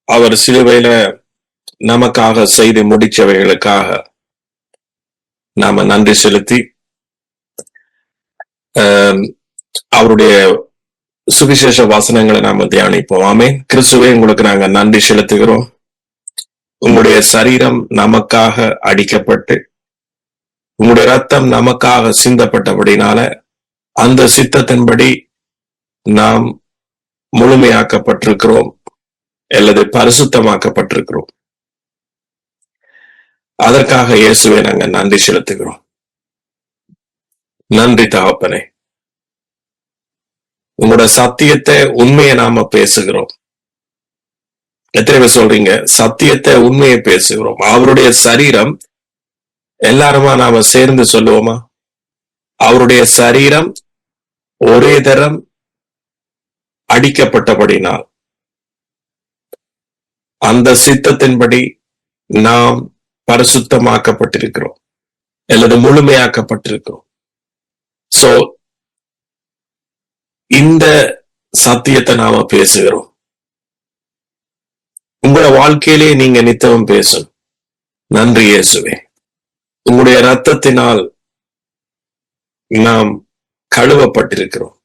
அவர் சிலுவையில நமக்காக செய்து முடிச்சவைகளுக்காக நாம நன்றி செலுத்தி அவருடைய சுவிசேஷ வசனங்களை நாம தியானிப்போம். ஆமென். கிறிஸ்துவே, உங்களுக்கு நாங்க நன்றி செலுத்துகிறோம். உங்களுடைய சரீரம் நமக்காக அடிக்கப்பட்டு உங்களுடைய ரத்தம் நமக்காக சிந்தப்பட்டபடினால அந்த சித்தத்தின்படி நாம் முழுமையாக்கப்பட்டிருக்கிறோம் அல்லது பரிசுத்தமாக்கப்பட்டிருக்கிறோம். அதற்காக இயேசுவே நாங்க நன்றி செலுத்துகிறோம். நன்றி தகப்பனே. உங்களோட சத்தியத்தை உண்மையை நாம பேசுகிறோம். எத்தனை பேர் சொல்றீங்க? சத்தியத்தை உண்மையை பேசுகிறோம். அவருடைய சரீரம் எல்லாருமா நாம சேர்ந்து சொல்லுவோமா? அவருடைய சரீரம் ஒரே தரம் அடிக்கப்பட்டபடினால் அந்த சித்தத்தின்படி நாம் பரிசுத்தமாக்கப்பட்டிருக்கிறோம் அல்லது முழுமையாக்கப்பட்டிருக்கிறோம். சோ இந்த சத்தியத்தை நாம பேசுகிறோம். உங்களோட வாழ்க்கையிலே நீங்க நித்தமும் பேசும். நன்றி இயேசுவே. உங்களுடைய ரத்தத்தினால் நாம் கழுவப்பட்டிருக்கிறோம்.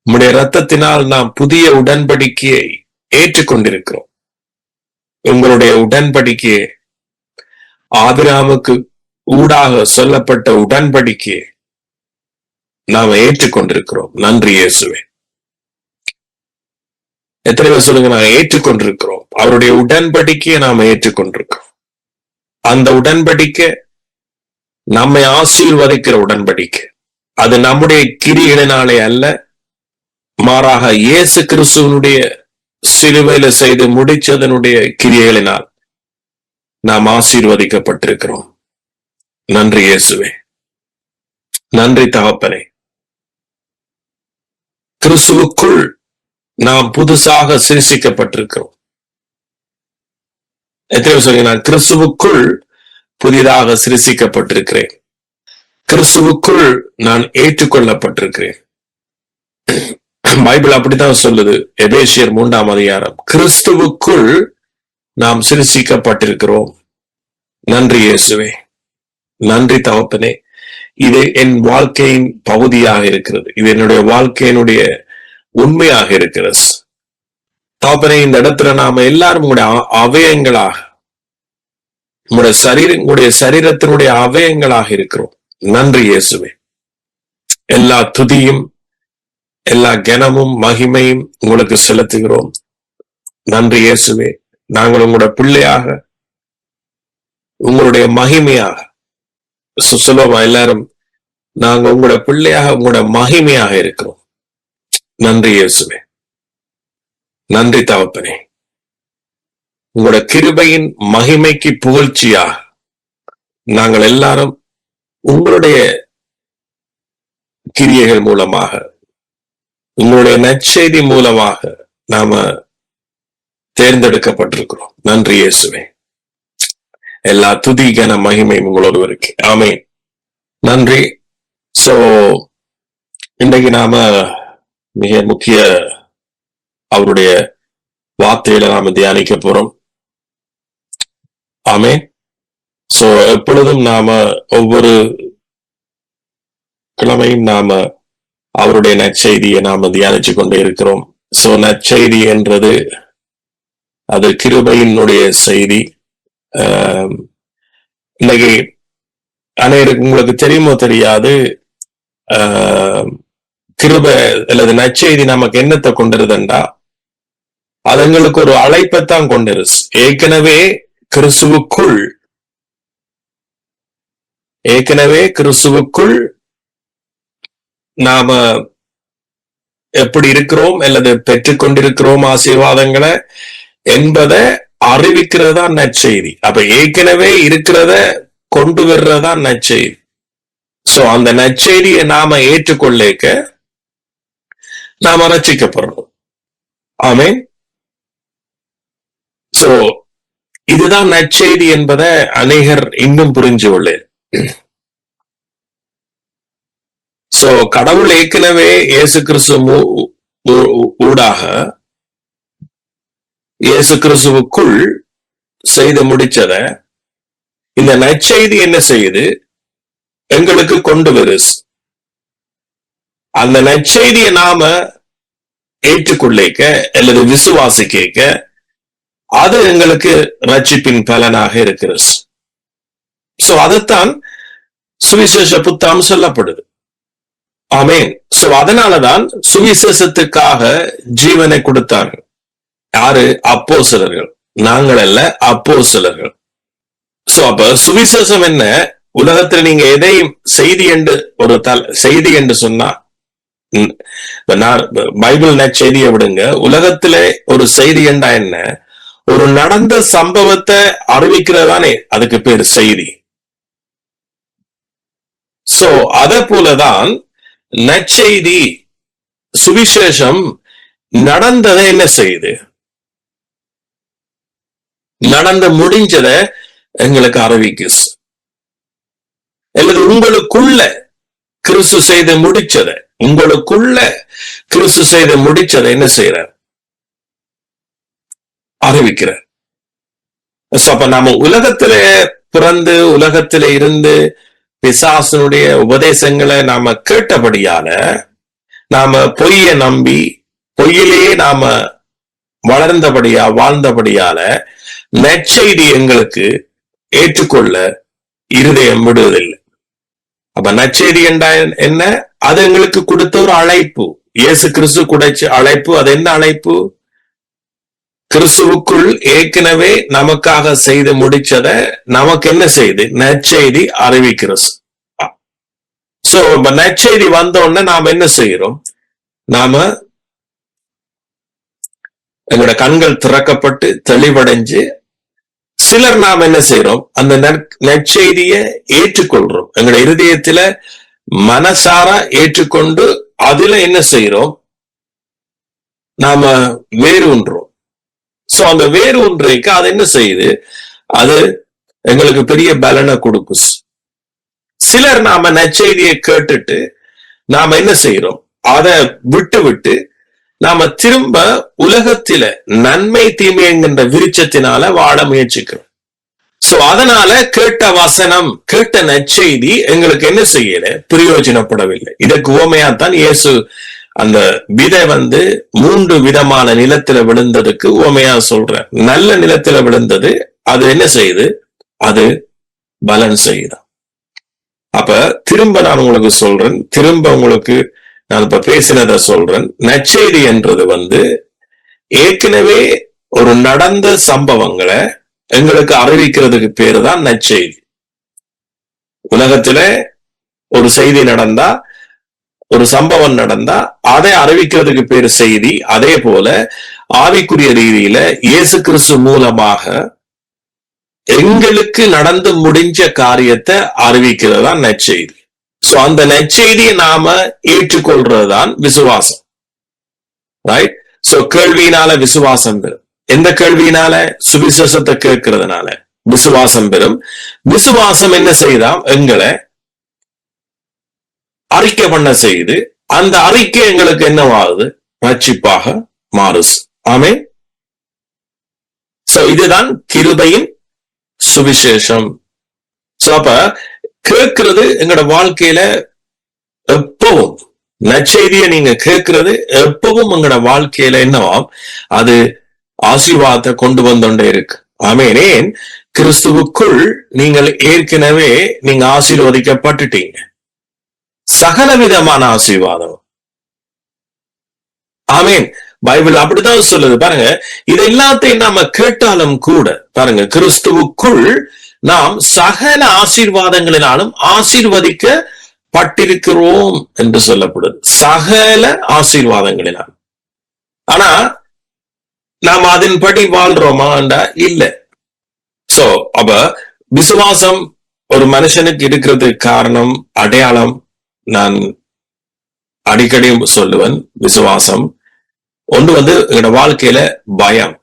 உங்களுடைய ரத்தத்தினால் நாம் புதிய உடன்படிக்கையை ஏற்றுக்கொண்டிருக்கிறோம். உங்களுடைய உடன்படிக்கையை, ஆபிரகாமுக்கு ஊடாக சொல்லப்பட்ட உடன்படிக்கையை நாம ஏற்றுக்கொண்டிருக்கிறோம். நன்றி இயேசுவே. எத்தனை பேர் சொல்லுங்க? நாங்க ஏற்றுக்கொண்டிருக்கிறோம். அவருடைய உடன்படிக்கையை நாம ஏற்றுக்கொண்டிருக்கிறோம். அந்த உடன்படிக்கை நம்மை ஆசீர்வதிக்கிற உடன்படிக்கை. அது நம்முடைய கிரியைகளினாலே அல்ல, மாறாக இயேசு கிறிஸ்துவனுடைய சிலுவையில செய்து முடிச்சதனுடைய கிரியைகளினால் நாம் ஆசீர்வதிக்கப்பட்டிருக்கிறோம். நன்றி இயேசுவே. நன்றி தகப்பனே. கிறிஸ்துவுக்குள் நாம் புதுசாக சிருஷ்டிக்கப்பட்டிருக்கிறோம். எத்தனை சொல்லுங்க? நான் கிறிஸ்துவுக்குள் புதிதாக சிருஷ்டிக்கப்பட்டிருக்கிறேன். கிறிஸ்துவுக்குள் நான் ஏற்றுக்கொள்ளப்பட்டிருக்கிறேன். பைபிள் அப்படித்தான் சொல்லுது. எபேசியர் 3ஆம் அதிகாரம். கிறிஸ்துவுக்குள் நாம் சிருஷ்டிக்கப்பட்டிருக்கிறோம். நன்றி இயேசுவே. நன்றி தகப்பனே. இது என் வாழ்க்கையின் பகுதியாக இருக்கிறது. இது என்னுடைய வாழ்க்கையினுடைய உண்மையாக இருக்கிறது. தகப்பனே, இந்த இடத்துல நாம எல்லாரும் உங்களுடைய அவயங்களாக, உங்களுடைய சரீரத்தினுடைய அவயங்களாக இருக்கிறோம். நன்றி இயேசுவே. எல்லா துதியும் எல்லா கனமும் மகிமையும் உங்களுக்கு செலுத்துகிறோம். நன்றி இயேசுவே. நாங்கள் உங்களுடைய பிள்ளையாக, உங்களுடைய மகிமையாக சொல்லுவோமா எல்லாரும்? நாங்க உங்களோட பிள்ளையாக, உங்களோட மகிமையாக இருக்கிறோம். நன்றி இயேசுவே. நன்றி தகப்பனே. உங்களோட கிருபையின் மகிமைக்கு புகழ்ச்சியாக நாங்கள் எல்லாரும் உங்களுடைய கிரியைகள் மூலமாக, உங்களுடைய நற்செய்தி மூலமாக நாம தேர்ந்தெடுக்கப்பட்டிருக்கிறோம். நன்றி இயேசுவே. எல்லா துதி கன மகிமையும் உங்களோடு இருக்கு. ஆமென். நன்றி. சோ இன்றைக்கு நாம மிக முக்கிய அவருடைய வார்த்தையில நாம தியானிக்க போறோம். ஆமென். சோ எப்பொழுதும் நாம ஒவ்வொரு கிழமையும் நாம அவருடைய நற்செய்தியை நாம தியானிச்சு கொண்டே இருக்கிறோம். சோ நற்செய்தி என்றது அது கிருபையினுடைய செய்தி. இன்னைக்கு அனைவருக்கு உங்களுக்கு தெரியுமோ தெரியாது, கிருபை அல்லது நற்செய்தி நமக்கு என்னத்தை கொண்டிருதுண்டா, அது எங்களுக்கு ஒரு அழைப்பைத்தான் கொண்டிருச்சு. ஏற்கனவே கிறிஸ்துவுக்குள் நாம எப்படி இருக்கிறோம் அல்லது பெற்றுக்கொண்டிருக்கிறோம் ஆசீர்வாதங்களை என்பதை அறிவிக்கிறதா நற்செய்தி. அப்ப ஏற்கனவே இருக்கிறத கொண்டு வர்றதா நற்செய்தி. சோ அந்த நற்செய்தியை நாம ஏற்றுக்கொள்ளேக்க நாம ரட்சிக்கப்படுறோம். ஆமென். சோ இதுதான் நற்செய்தி என்பதை அநேகர் இன்னும் புரிஞ்சு கொள்ள. சோ கடவுள் ஏற்கனவே இயேசு கிறிஸ்து ஊடாக இயேசு கிறிஸ்துவுக்குள் செய்து முடிச்சத இந்த நற்செய்தி என்ன செய்யுது? எங்களுக்கு கொண்டு வருது. அந்த நற்செய்தியை நாம ஏற்றுக்கொள்ளிக்க அல்லது விசுவாசிக்க அது எங்களுக்கு ரட்சிப்பின் பலனாக இருக்கிறது. சோ அதைத்தான் சுவிசேஷ புத்தகம் சொல்லப்படுது. ஆமென். சோ அதனாலதான் சுவிசேஷத்துக்காக ஜீவனை கொடுத்தார்கள். யாரு? அப்போஸ்தலர்கள். நாங்கள் அல்ல, அப்போஸ்தலர்கள். சோ அப்ப சுவிசேஷம் என்ன? உலகத்துல நீங்க எதையும் செய்தி என்று சொன்னா, பைபிள் நற்செய்தியை விடுங்க, உலகத்துல ஒரு செய்தி என்றா என்ன? ஒரு நடந்த சம்பவத்தை அறிவிக்கிறதானே அதுக்கு பேர் செய்தி. சோ அத போலதான் நற்செய்தி, சுவிசேஷம் நடந்ததை என்ன செய்யுது? நடந்து முடிஞ்சத எங்களுக்கு அறிவிக்குது. அல்லது உங்களுக்குள்ள கிறிஸ்து செய்து முடிச்சதை, உங்களுக்குள்ள கிறிஸ்து செய்து முடிச்சதை என்ன செய்யறார்? அறிவிக்கிறார். அப்ப நாம உலகத்தில பிறந்து உலகத்தில இருந்து பிசாசனுடைய உபதேசங்களை நாம கேட்டபடியால, நாம பொய்ய நம்பி பொய்யிலேயே நாம வாழ்ந்தபடியால நற்செய்தி எங்களுக்கு ஏற்றுக்கொள்ள இருதயம் விடுவதில்லை. அப்ப நற்செய்தி என்றா என்ன? அது எங்களுக்கு கொடுத்த ஒரு அழைப்பு. இயேசு கிறிஸ்து கொடுத்த அழைப்பு. அது என்ன அழைப்பு? கிறிஸ்துவுக்குள் ஏற்கனவே நமக்காக செய்து முடிச்சத நமக்கு என்ன செய்து? நற்செய்தி அறிவிக்கிறது. சோ நற்செய்தி வந்த உடனே நாம என்ன செய்யறோம்? நாம எங்களோட கண்கள் திறக்கப்பட்டு தெளிவடைஞ்சு, சிலர் நாம் என்ன செய்யறோம்? அந்த நற்செய்தியை ஏற்றுக்கொள்றோம். எங்களோட இருதயத்துல மனசார ஏற்றுக்கொண்டு அதுல என்ன செய்யறோம்? நாம வேறு ஒன்றோம். சோ அந்த வேறு ஒன்றைக்கு அது என்ன செய்யுது? அது எங்களுக்கு பெரிய பலனை கொடுக்கும். சிலர் நாம நற்செய்தியை கேட்டுட்டு நாம என்ன செய்யறோம்? அதை விட்டு நாம திரும்ப உலகத்தில நன்மை தீமை என்கின்ற விருட்சத்தினால வாழ முயற்சிக்கிறோம். சோ அதனால கேட்ட வசனம், கேட்ட நற்செய்தி எங்களுக்கு என்ன செய்யல? பிரயோஜனப்படவில்லை. இதற்கு உவமையாத்தான் இயேசு அந்த விதை 3 விதமான நிலத்தில விழுந்ததுக்கு உவமையா சொல்ற. நல்ல நிலத்தில விழுந்தது, அது என்ன செய்யுது? அது பலன் செய்யுது. அப்ப திரும்ப நான் உங்களுக்கு சொல்றேன், திரும்ப உங்களுக்கு நான் இப்ப பேசினதை சொல்றேன். நற்செய்தி என்றது ஏற்கனவே ஒரு நடந்த சம்பவங்களை எங்களுக்கு அறிவிக்கிறதுக்கு பேரு தான் நற்செய்தி. உலகத்துல ஒரு செய்தி நடந்தா, ஒரு சம்பவம் நடந்தா அதை அறிவிக்கிறதுக்கு பேரு செய்தி. அதே போல ஆவிக்குரிய ரீதியில இயேசு கிறிஸ்து மூலமாக எங்களுக்கு நடந்து முடிஞ்ச காரியத்தை அறிவிக்கிறதா நற்செய்தி. சோ அந்த நற்செய்தியை நாம ஏற்றுக்கொள்றதுதான் விசுவாசம். ரைட்? சோ கேள்வியினால விசுவாசம் பெறும். எந்த கேள்வியினால? சுவிசேஷத்தை கேட்கறதுனால விசுவாசம் பெறும். விசுவாசம் என்ன செய்தாம்? எங்களை அறிக்கை பண்ண செய்து, அந்த அறிக்கை எங்களுக்கு என்னவாகுது? ரட்சிப்பாக மாறுது. ஆமென். சோ இதுதான் கிருபையின் சுவிசேஷம். சோ அப்ப கேட்கிறது எங்களோட வாழ்க்கையில எப்பவும், நற்செய்தியை நீங்க கேட்கிறது எப்பவும் எங்களோட வாழ்க்கையில என்னவாம்? அது ஆசீர்வாதத்தை கொண்டு வந்தோண்டே இருக்கு. ஆமென். ஏன்? கிறிஸ்துவுக்குள் நீங்கள் ஏற்கனவே நீங்க ஆசீர்வதிக்கப்பட்டுட்டீங்க. சகல விதமான ஆசீர்வாதம். ஆமென். பைபிள் அப்படித்தான் சொல்லுது. பாருங்க, இது எல்லாத்தையும் நாம கேட்டாலும் கூட பாருங்க, கிறிஸ்துவுக்குள் நாம் சகல ஆசீர்வாதங்களினாலும் ஆசீர்வதிக்கப்பட்டிருக்கிறோம் என்று சொல்லப்படுது. சகல ஆசீர்வாதங்களினால். ஆனா நாம் அதன்படி வாழ்றோமாண்டா? இல்ல. சோ அப்ப விசுவாசம் ஒரு மனுஷனுக்கு இருக்கிறதுக்கு காரணம், அடையாளம், நான் அடிக்கடி சொல்லுவேன், விசுவாசம் ஒன்று எங்களோட வாழ்க்கையில பயம்.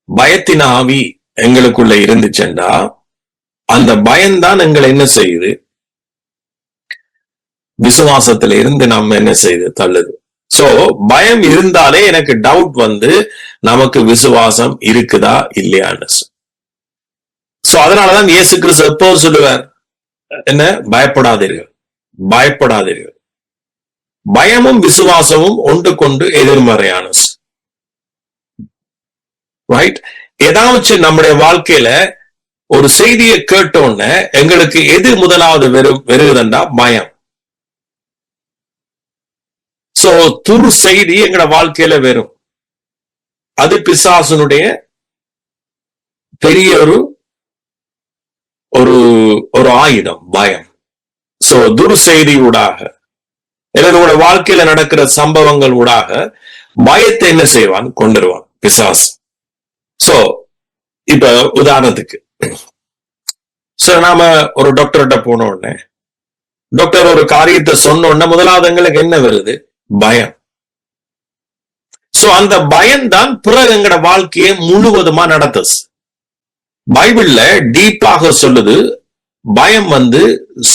பயத்தின் ஆவி எங்களுக்குள்ள இருந்துச்சுண்டா அந்த பயம்தான் எங்களை என்ன செய்யுது? விசுவாசத்துல இருந்து நம்ம என்ன செய்யுது? தள்ளுது. சோ பயம் இருந்தாலே எனக்கு டவுட் வந்து நமக்கு விசுவாசம் இருக்குதா இல்லையான்னு. சோ அதனாலதான் இயேசு கிறிஸ்து எப்போ சொல்லுவார், என்ன, பயப்படாதீர்கள், பயப்படாதீர்கள். பயமும் விசுவாசமும் ஒன்று கொண்டு எதிர்மறையான, ரைட்? ஏதாவது நம்முடைய வாழ்க்கையில ஒரு செய்தியை கேட்டோன்னு எங்களுக்கு எது முதலாவது வருகிறதுண்டா பயம். சோ துரு செய்தி எங்கட வாழ்க்கையில வரும். அது பிசாசனுடைய பெரிய ஒரு ஆயுதம், பயம். சோ துரு செய்தி ஊடாக என்னோட வாழ்க்கையில நடக்கிற சம்பவங்கள் ஊடாக பயத்தை என்ன செய்வான், கொண்டுருவான் பிசாசு. சோ இப்ப உதாரணத்துக்கு நாம ஒரு டாக்டர்கிட்ட போன உடனே டாக்டர் ஒரு காரியத்தை சொன்ன உடனே முதலாவது எங்களுக்கு என்ன வருது, பயம். சோ அந்த பயம்தான் பிறகு எங்கட வாழ்க்கையை முழுவதுமா நடத்துது. பைபிள்ல டீப்பாக சொல்லுது, பயம் வந்து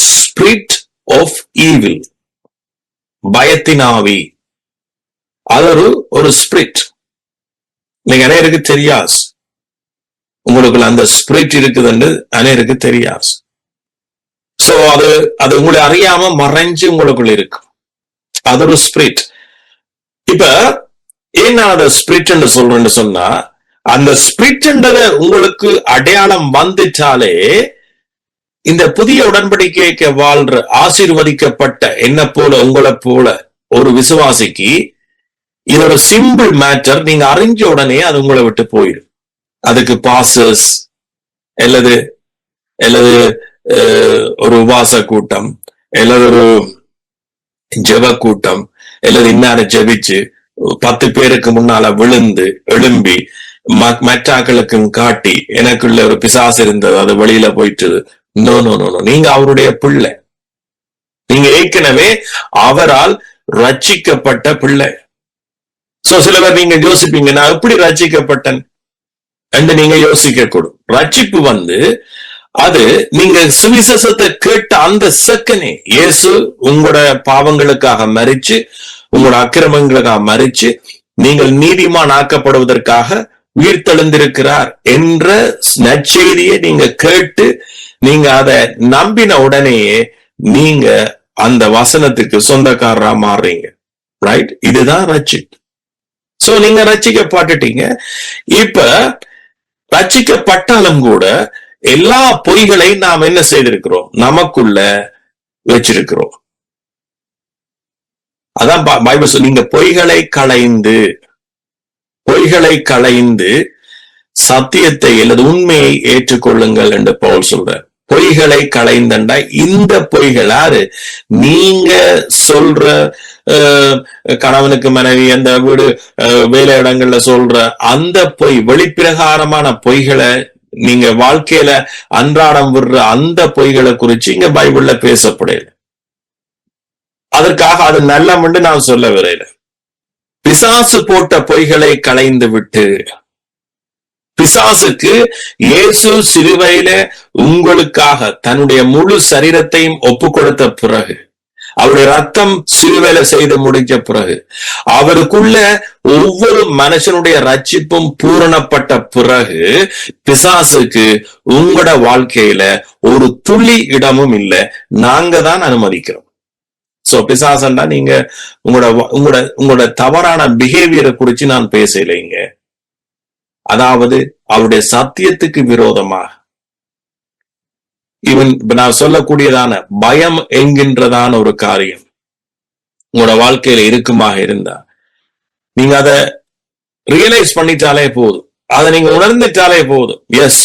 ஸ்பிரிட் ஆஃப் ஈவில், பயத்தின் ஆவி. அது ஒரு ஸ்பிரிட். நீங்க அனைவருக்கு தெரியாது, உங்களுக்கு அந்த ஸ்பிரிட் இருக்குதுன்னு அனைவருக்கு தெரியாது. சோ அது உங்களை அறியாம மறைஞ்சு உங்களுக்குள்ள இருக்கும். அது ஒரு ஸ்பிரிட். இப்ப ஏன் நான் அதை ஸ்பிரிட் என்று சொல்றேன்னு சொன்னா, அந்த ஸ்பிரிட்ன்றத உங்களுக்கு அடையாளம் வந்துட்டாலே இந்த புதிய உடன்படிக்கைக்கு வாழ்ற ஆசீர்வதிக்கப்பட்ட என்ன போல உங்களை போல ஒரு விசுவாசிக்கு இது ஒரு சிம்பிள் மேட்டர். நீங்க அறிஞ்ச உடனே அது உங்களை விட்டு போயிடும். அதுக்கு பாசஸ் அல்லது ஒரு உபாச கூட்டம் அல்லது ஒரு ஜெப கூட்டம் அல்லது இன்னார ஜெபிச்சு 10 பேருக்கு முன்னால விழுந்து எழும்பி மற்றாக்களுக்கும் காட்டி எனக்குள்ள ஒரு பிசாசு இருந்தது, அது வெளியில போயிட்டு. நோ நோ நோ நோ, நீங்க அவருடைய பிள்ளை. நீங்க ஏற்கனவே அவரால் ரட்சிக்கப்பட்ட பிள்ளை. சோ சில பேர் நீங்க யோசிப்பீங்க, நான் எப்படி ரட்சிக்கப்பட்டேன் என்று நீங்க யோசிக்க கூடும். ரட்சிப்பு வந்து அது நீங்க சுவிசேஷத்தை கேட்ட அந்த செகண்டே இயேசு உங்களோட பாவங்களுக்காக மரிச்சு, உங்களோட அக்கிரமங்களுக்காக மரிச்சு, நீங்கள் நீதிமான் ஆக்கப்படுவதற்காக உயிர்த்தெழுந்திருக்கிறார் என்ற நற்செய்தியை நீங்க கேட்டு நீங்க அதை நம்பின உடனேயே நீங்க அந்த வசனத்துக்கு சொந்தக்காரரா மாறுறீங்க, ரைட்? இதுதான் ரட்சிப்பு. சோ நீங்க ரட்சிக்கப்பட்டுட்டீங்க. இப்ப ரட்சிக்கப்பட்டாலும் கூட எல்லா பொய்களை நாம் என்ன செய்திருக்கிறோம், நமக்குள்ள வச்சிருக்கிறோம். அதான் பைபிள் சொல்லி, நீங்க பொய்களை களைந்து சத்தியத்தை அல்லது உண்மையை ஏற்றுக்கொள்ளுங்கள் என்று பவுல் சொல்ற. பொய்களை களைந்தண்டா இந்த பொய்கள் யாரு, நீங்க சொல்ற கணவனுக்கு மனைவி, அந்த வீடு வேலை இடங்கள்ல சொல்ற அந்த பொய், வெளிப்பிரகாரமான பொய்களை, நீங்க வாழ்க்கையில அன்றாடம் விடுற அந்த பொய்களை குறிச்சு இங்க பைபிள்ல பேசப்படையில. அதற்காக அது நல்லமென்று நான் சொல்ல வரையில. பிசாசு போட்ட பொய்களை களைந்து விட்டு, பிசாசுக்கு இயேசு சிலுவையில உங்களுக்காக தன்னுடைய முழு சரீரத்தையும் ஒப்பு கொடுத்த பிறகு, அவருடைய ரத்தம் சிலுவையில செய்து முடிஞ்ச பிறகு, அவருக்குள்ள ஒவ்வொரு மனுஷனுடைய ரட்சிப்பும் பூரணப்பட்ட பிறகு, பிசாசுக்கு உங்களோட வாழ்க்கையில ஒரு துளி இடமும் இல்லை. நாங்க தான் அனுமதிக்கிறோம். சோ பிசாசண்டா நீங்க உங்களோட தவறான பிஹேவியரை குறிச்சு நான் பேசலைங்க. அதாவது அவருடைய சத்தியத்துக்கு விரோதமாக இவன் நான் சொல்லக்கூடியதான பயம் என்கின்றதான ஒரு காரியம் உங்களோட வாழ்க்கையில இருக்குமாக இருந்தா, நீங்க அதை ரியலைஸ் பண்ணிட்டாலே போதும், அதை நீங்க உணர்ந்துட்டாலே போதும். எஸ்,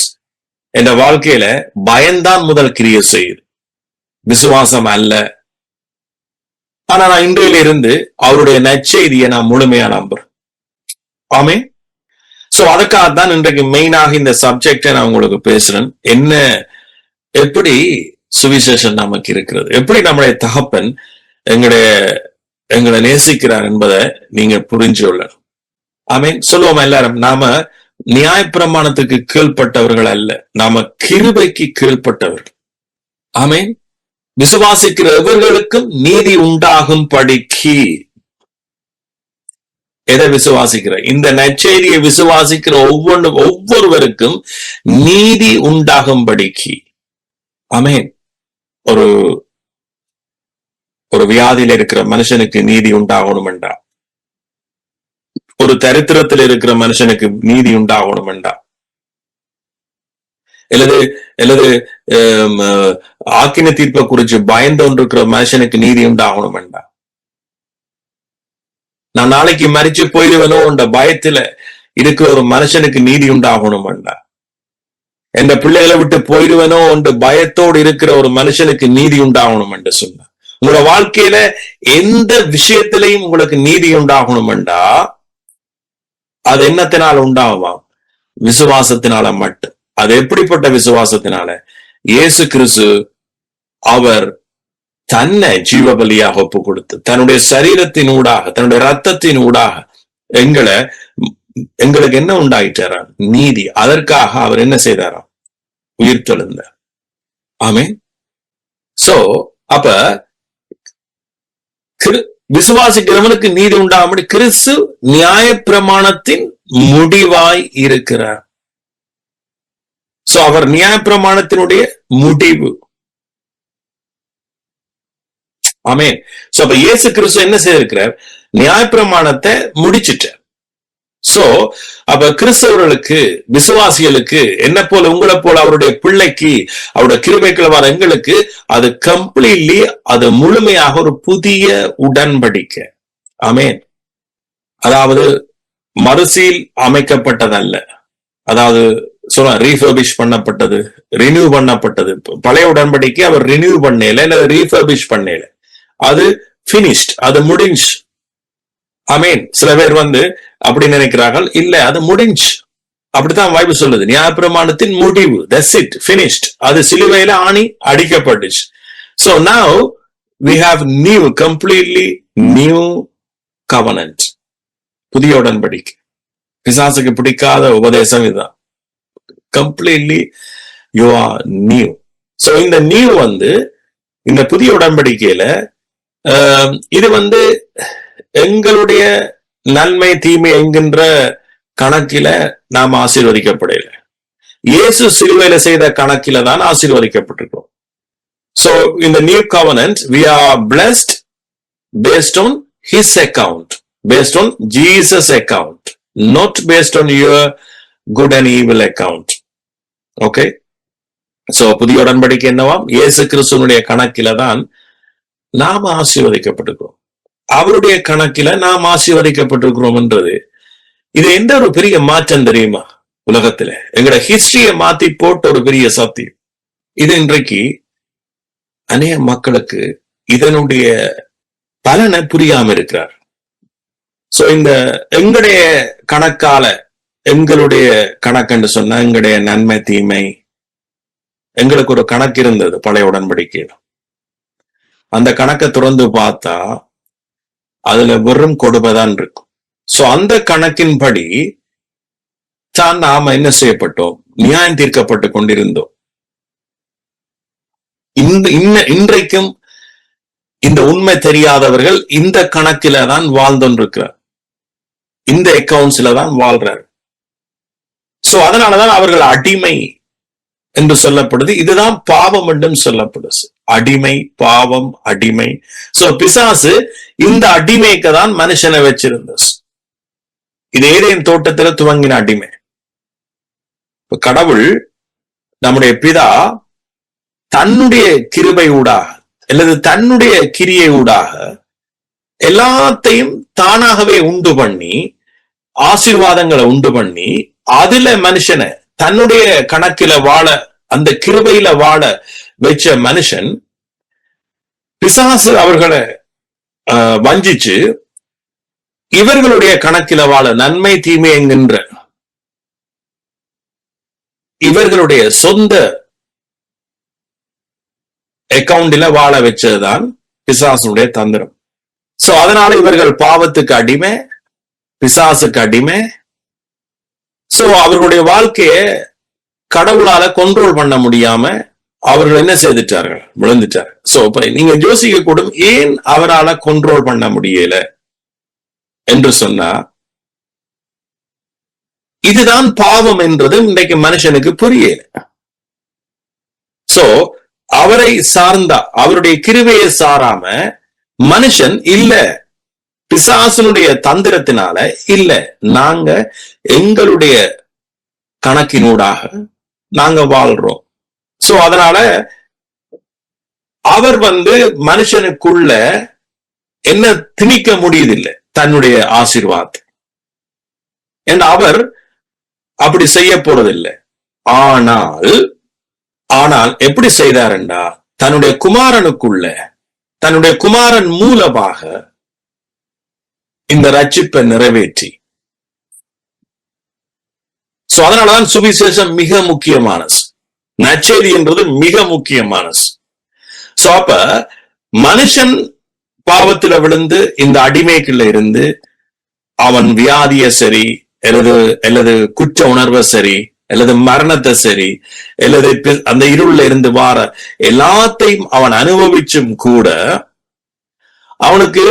என் வாழ்க்கையில பயம்தான் முதல் கிரியை செய்யுது, விசுவாசம் அல்ல. ஆனா நான் இன்றையில இருந்து அவருடைய நற்செய்தியை நான் முழுமையா நம்புறேன். ஆமே. சோ அதுக்காகத்தான் இன்றைக்கு மெயினாக இந்த சப்ஜெக்டை நான் உங்களுக்கு பேசுறேன். என்ன, எப்படி சுவிசேஷம் நமக்கு இருக்கிறது, எப்படி நம்முடைய தகப்பன் எங்களை நேசிக்கிறார் என்பதை நீங்க புரிஞ்சு கொள்ளணும். ஆமீன். சொல்லுவோம் எல்லாரும், நாம நியாயப்பிரமாணத்துக்கு கீழ்பட்டவர்கள் அல்ல, நாம கிருபைக்கு கீழ்பட்டவர்கள். ஆமீன். விசுவாசிக்கிற எவர்களுக்கும் நீதி உண்டாகும் படிக்கு. எதை விசுவாசிக்கிற? இந்த நற்செய்தியை விசுவாசிக்கிற ஒவ்வொருவருக்கும் நீதி உண்டாகும்படிக்கு. ஆமென். ஒரு ஒரு வியாதியில இருக்கிற மனுஷனுக்கு நீதி உண்டாகணும் என்றா, ஒரு தரித்திரத்தில் இருக்கிற மனுஷனுக்கு நீதி உண்டாகணும் என்றா, அல்லது ஆக்கின தீர்ப்பை குறிச்சு பயந்தோன்று இருக்கிற மனுஷனுக்கு நீதி உண்டாகணும் என்றா, நான் நாளைக்கு மறிச்சு போயிடுவேனோ என்ற பயத்துல இருக்கிற ஒரு மனுஷனுக்கு நீதி உண்டாகணும் என்றா, என்ற பிள்ளைகளை விட்டு போயிடுவேனோ என்ற பயத்தோடு இருக்கிற ஒரு மனுஷனுக்கு நீதி உண்டாகணும் என்று சொன்ன, உங்களோட வாழ்க்கையில எந்த விஷயத்திலையும் உங்களுக்கு நீதி உண்டாகணும் என்றா அது என்னத்தினால உண்டாகுமா? விசுவாசத்தினால மட்டும். அது எப்படிப்பட்ட விசுவாசத்தினால? இயேசு கிறிஸ்து அவர் தன்னை ஜீவ பலியாக ஒப்பு கொடுத்து தன்னுடைய சரீரத்தின் ஊடாக, தன்னுடைய ரத்தத்தின் ஊடாக எங்களுக்கு என்ன உண்டாயிட்டாராம்? நீதி. அதற்காக அவர் என்ன செய்தாராம்? உயிர் தெழுந்தார். ஆமென். சோ அப்ப விசுவாசிக்கிறவனுக்கு நீதி உண்டாகும்படி கிறிஸ்து நியாய பிரமாணத்தின் முடிவாய் இருக்கிறார். சோ அவர் நியாய பிரமாணத்தினுடைய முடிவு. ஆமென். சோ அப்ப இயேசு கிறிஸ்து என்ன செய்திருக்கிறார்? நியாய பிரமாணத்தை முடிச்சிட்டார். சோ அப்ப கிறிஸ்தவர்களுக்கு, விசுவாசிகளுக்கு, என்ன போல உங்களை போல அவருடைய பிள்ளைக்கு, அவருடைய கிருபைக்குள்ள வர எங்களுக்கு அது கம்ப்ளீட்லி, அது முழுமையாக ஒரு புதிய உடன்படிக்கை. ஆமென். அதாவது மறுசீல் அமைக்கப்பட்டதல்ல, அதாவது சொல்ல ரீஃபர்பிஷ் பண்ணப்பட்டது, ரினியூ பண்ணப்பட்டது. பழைய உடன்படிக்கை அவர் ரினியூ பண்ணல, இல்ல ரீஃபர்பிஷ் பண்ணல, அது பினிஷ்ட், அது முடிஞ்சு. ஆமென். சில பேர் அப்படி நினைக்கிறார்கள், இல்ல அது முடிஞ்சு. அப்படித்தான் பைபிள் சொல்லுது, நியாயப்பிரமாணத்தின் முடிவு, தட்ஸ் இட், finished. அது சிலுவையில ஆணி அடிக்கப்பட்டுச்சு. So now we have new, completely new covenant. புதிய உடன்படிக்கை. பிசாசுக்கு பிடிக்காத உபதேசம் இதுதான். Completely you are new. So இந்த new இந்த புதிய உடன்படிக்கையில இது எங்களுடைய நன்மை தீமை என்கின்ற கணக்கில நாம் ஆசீர்வதிக்கப்படல, இயேசு சிலுவையில செய்த கணக்கில தான் ஆசீர்வதிக்கப்பட்டிருக்கிறோம். So in the new covenant we are blessed based on his account, based on Jesus account, not based on your good and evil account. Okay. So புதிய உடன்படிக்கை என்னவாம்? இயேசு கிறிஸ்துவினுடைய கணக்கில தான் நாம் ஆசீர்வதிக்கப்பட்டிருக்கிறோம், அவருடைய கணக்கில நாம் ஆசீர்வதிக்கப்பட்டிருக்கிறோம் என்றது இது எந்த ஒரு பெரிய மாற்றம் தெரியுமா? உலகத்துல எங்களோட ஹிஸ்டரியை மாத்தி போட்ட ஒரு பெரிய சத்தியம் இது. இன்றைக்கு அநேக மக்களுக்கு இதனுடைய பலனை புரியாம இருக்கிறார். சோ இந்த எங்களுடைய கணக்கால, எங்களுடைய கணக்குன்னு சொன்னா எங்களுடைய நன்மை தீமை, எங்களுக்கு ஒரு கணக்கு இருந்தது பழைய உடன்படிக்கையில். அந்த கணக்கை திறந்து பார்த்தா அதுல வெறும் கொடுமைதான் இருக்கும். சோ அந்த கணக்கின்படி தான் நாம என்ன செய்யப்பட்டோம்? நியாயம் தீர்க்கப்பட்டு கொண்டிருந்தோம். இன்றைக்கும் இந்த உண்மை தெரியாதவர்கள் இந்த கணக்கில தான் வாழ்ந்தொன்றிருக்கிறார், இந்த அக்கவுண்ட்ஸ்ல தான் வாழ்றார். சோ அதனாலதான் அவர்கள் அடிமை என்று சொல்லப்படுது. இதுதான் பாவம் என்றும் சொல்லப்படுது. அடிமை, பாவம், அடிமை. சோ பிசாசு இந்த அடிமைக்கு தான் மனுஷனை வச்சிருந்தது. இது ஏதேன் தோட்டத்துல துவங்கின அடிமை. கடவுள் நம்முடைய பிதா தன்னுடைய கிருபை ஊடாக அல்லது தன்னுடைய கிரியை ஊடாக எல்லாத்தையும் தானாகவே உண்டு பண்ணி, ஆசீர்வாதங்களை உண்டு பண்ணி, அதுல மனுஷனை தன்னுடைய கணக்கில வாழ, அந்த கிருபையில வாழ வச்ச மனுஷன் பிசாசு அவர்களை வஞ்சிச்சு இவர்களுடைய கணக்கில வாழ, நன்மை தீமை என்கின்ற இவர்களுடைய சொந்த அக்கவுண்டில வாழ வச்சதுதான் பிசாசுடைய தந்திரம். சோ அதனால இவர்கள் பாவத்துக்கு அடிமை, பிசாசுக்கு அடிமை. சோ அவர்களுடைய வாழ்க்கைய கடவுளால கண்ட்ரோல் பண்ண முடியாம அவர்கள் என்ன செய்துட்டார்கள்? விழுந்துட்டார். சோ இப்ப நீங்க யோசிக்க கூடும், ஏன் அவரால் கண்ட்ரோல் பண்ண முடியல என்று சொன்னா, இதுதான் பாவம் என்றது இன்றைக்கு மனுஷனுக்கு புரியல. சோ அவரை சார்ந்தா, அவருடைய கிருபையை சாராம மனுஷன் இல்ல, பிசாசனுடைய தந்திரத்தினால இல்ல, நாங்க எங்களுடைய கணக்கினூடாக நாங்க வாழ்றோம். சோ அதனால அவர் மனுஷனுக்குள்ள என்ன திணிக்க முடியுதில்லை தன்னுடைய ஆசீர்வாதத்தை. அவர் அப்படி செய்ய போறதில்லை. ஆனால் எப்படி செய்தாருண்டா, தன்னுடைய குமாரனுக்குள்ள, தன்னுடைய குமாரன் மூலமாக இந்த ரட்சிப்பை நிறைவேற்றி. சோ அதனாலதான் சுவிசேஷம் மிக முக்கியமானது, நற்செய்தி என்றது மிக முக்கியமானது. சோ அப்ப மனுஷன் பாவத்துல விழுந்து இந்த அடிமைக்குள்ள இருந்து அவன் வியாதிய சரி, அல்லது குற்ற உணர்வை சரி, அல்லது மரணத்தை சரி, அல்லது அந்த இருள்ல இருந்து வார எல்லாத்தையும் அவன் அனுபவிச்சும் கூட அவனுக்கு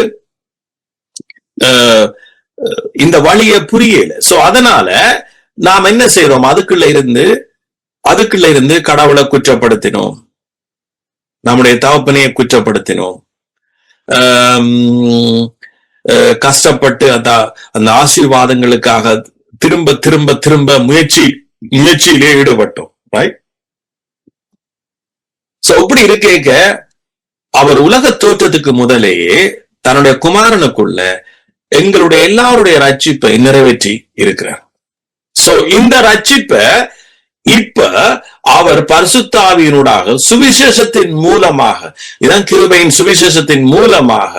இந்த வழிய புரியல. சோ அதனால நாம் என்ன செய்யறோம், அதுக்குள்ள இருந்து கடவுளை குற்றப்படுத்தினோம், நம்முடைய தகப்பனையை குற்றப்படுத்தினோம், கஷ்டப்பட்டு அந்த ஆசீர்வாதங்களுக்காக திரும்ப திரும்ப திரும்ப முயற்சியிலே ஈடுபட்டோம். இப்படி இருக்க அவர் உலக தோற்றத்துக்கு முதலேயே தன்னுடைய குமாரனுக்குள்ள எங்களுடைய எல்லாருடைய ரட்சிப்பை நிறைவேற்றி இருக்கிறார். சோ இந்த ரட்சிப்பை இப்ப அவர் பரிசுத்த ஆவியினூடாக சுவிசேஷத்தின் மூலமாக, இதான் கிருபையின் சுவிசேஷத்தின் மூலமாக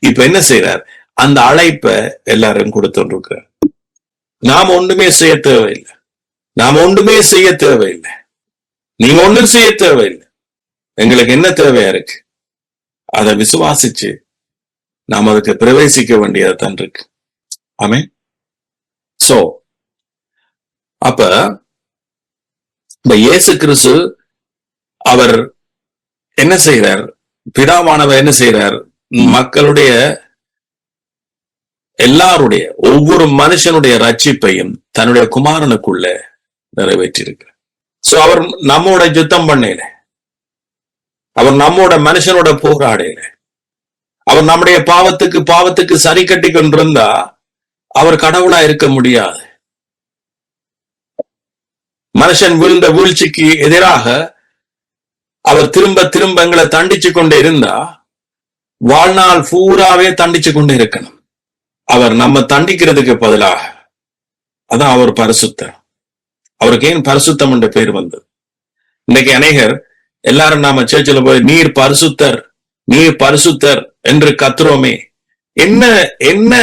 இப்ப என்ன செய்யறார், அந்த அழைப்பை எல்லாரும் கொடுத்துருக்கிறார். நாம் ஒன்றுமே செய்ய தேவையில்லை, நீங்க ஒன்றும் செய்ய தேவையில்லை. எங்களுக்கு என்ன தேவையா இருக்கு, அதை விசுவாசிச்சு நாம் அதுக்கு பிரவேசிக்க வேண்டியதான் இருக்கு. ஆமென். சோ அப்ப இந்த இயேசு கிறிஸ்து அவர் என்ன செய்யறார், பிதாவானவர் என்ன செய்யறார், மக்களுடைய எல்லாருடைய ஒவ்வொரு மனுஷனுடைய ரட்சிப்பையும் தன்னுடைய குமாரனுக்குள்ள நிறைவேற்றியிருக்கிறார். சோ அவர் நம்மோட யுத்தம் பண்ணல, அவர் நம்மோட மனுஷனோட போராடல, அவர் நம்முடைய பாவத்துக்கு சரி கட்டி கொண்டிருந்தா அவர் கடவுளா இருக்க முடியாது. மனுஷன் விழுந்த வீழ்ச்சிக்கு எதிராக அவர் திரும்ப திரும்ப எங்களை தண்டிச்சு கொண்டே இருந்தா வாழ்நாள் பூராவே தண்டிச்சு கொண்டே இருக்கணும். அவர் நம்ம தண்டிக்கிறதுக்கு பதிலாக, அதான் அவர் பரிசுத்தர். அவருக்கு ஏன் பரிசுத்தம் என்ற பேர் வந்தது? இன்னைக்கு அநேகர் எல்லாரும் நாம சேர்ச்சில போய் நீர் பரிசுத்தர் என்று கத்துறோமே, என்ன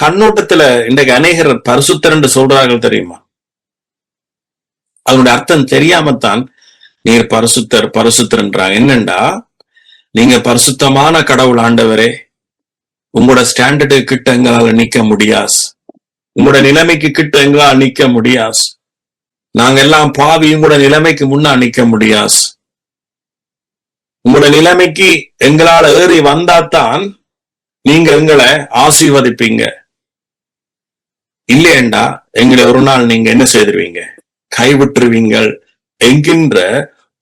கண்ணோட்டத்துல இன்றைக்கு அநேகர் பரிசுத்தர் என்று சொல்றார்கள் தெரியுமா? அதனுடைய அர்த்தம் தெரியாமத்தான் நீர் பரிசுத்தர் என்றாங்க. என்னண்டா, நீங்க பரிசுத்தமான கடவுள் ஆண்டவரே, உங்களோட ஸ்டாண்டர்டு கிட்ட எங்களால நிக்க முடியாது, உங்களோட நிலைமைக்கு கிட்ட எங்களால் நிக்க முடியாது, நாங்க எல்லாம் பாவி, உங்களோட நிலைமைக்கு முன்னா நிக்க முடியாது, உங்களோட நிலைமைக்கு எங்களால ஏறி வந்தாத்தான் நீங்க எங்களை ஆசீர்வதிப்பீங்க, இல்லையண்டா எங்களை ஒரு நாள் நீங்க என்ன செய்திருவீங்க, கைவிட்டுருவீங்கள் என்கின்ற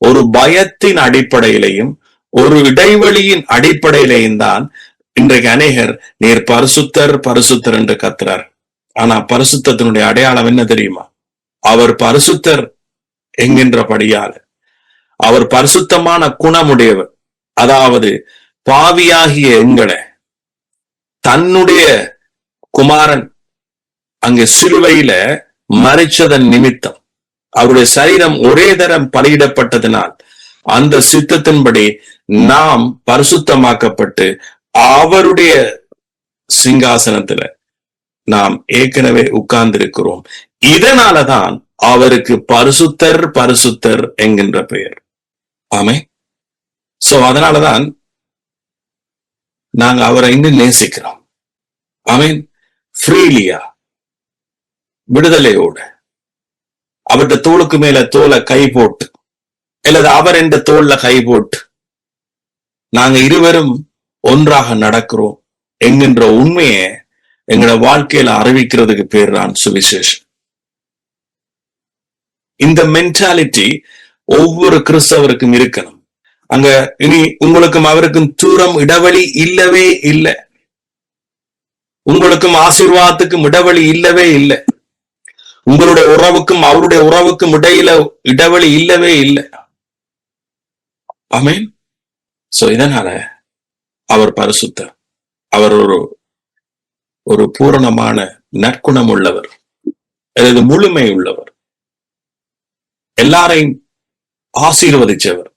ஒரு பயத்தின் அடிப்படையிலையும் ஒரு இடைவெளியின் அடிப்படையிலையும் தான் இன்றைக்கு அநேகர் நீர் பரிசுத்தர் என்று கத்துறார். ஆனா பரிசுத்தத்தினுடைய அடையாளம் என்ன தெரியுமா? அவர் பரிசுத்தர் என்கின்றபடியால் அவர் பரிசுத்தமான குணமுடையவர். அதாவது பாவியாகிய எங்களை தன்னுடைய குமாரன் அங்கே சிலுவையில மரிச்சதன் நிமித்தம் அவருடைய சரீரம் ஒரே தரம் பலியிடப்பட்டதனால் அந்த சித்தத்தின்படி நாம் பரிசுத்தமாக்கப்பட்டு அவருடைய சிங்காசனத்துல நாம் ஏற்கனவே உட்கார்ந்திருக்கிறோம். இதனாலதான் அவருக்கு பரிசுத்தர் என்கின்ற பெயர். ஆமே. சோ அதனாலதான் நாங்க அவரை இன்னும் நேசிக்கிறோம். ஆமீன். ஃப்ரீலியா, விடுதலையோடு, அவருடைய தோளுக்கு மேல தோலை கை போட்டு, அல்லது அவர் என்ற தோல்ல கை போட்டு நாங்க இருவரும் ஒன்றாக நடக்கிறோம் என்கின்ற உண்மையை எங்களோட வாழ்க்கையில அறிவிக்கிறதுக்கு பேர் தான் சுவிசேஷம். இந்த மென்டாலிட்டி ஒவ்வொரு கிறிஸ்தவருக்கும் இருக்கணும். அங்க இனி உங்களுக்கும் அவருக்கும் தூரம் இடைவெளி இல்லவே இல்லை. உங்களுக்கும் ஆசீர்வாதத்துக்கும் இடைவெளி இல்லவே இல்லை. உங்களுடைய உறவுக்கும் அவருடைய உறவுக்கும் இடையில இடைவெளி இல்லவே இல்லை. ஆமென். சோ இதனால அவர் பரிசுத்தர். அவர் ஒரு பூரணமான நற்குணம் உள்ளவர், அல்லது முழுமை உள்ளவர், எல்லாரையும் ஆசீர்வதிச்சவர்,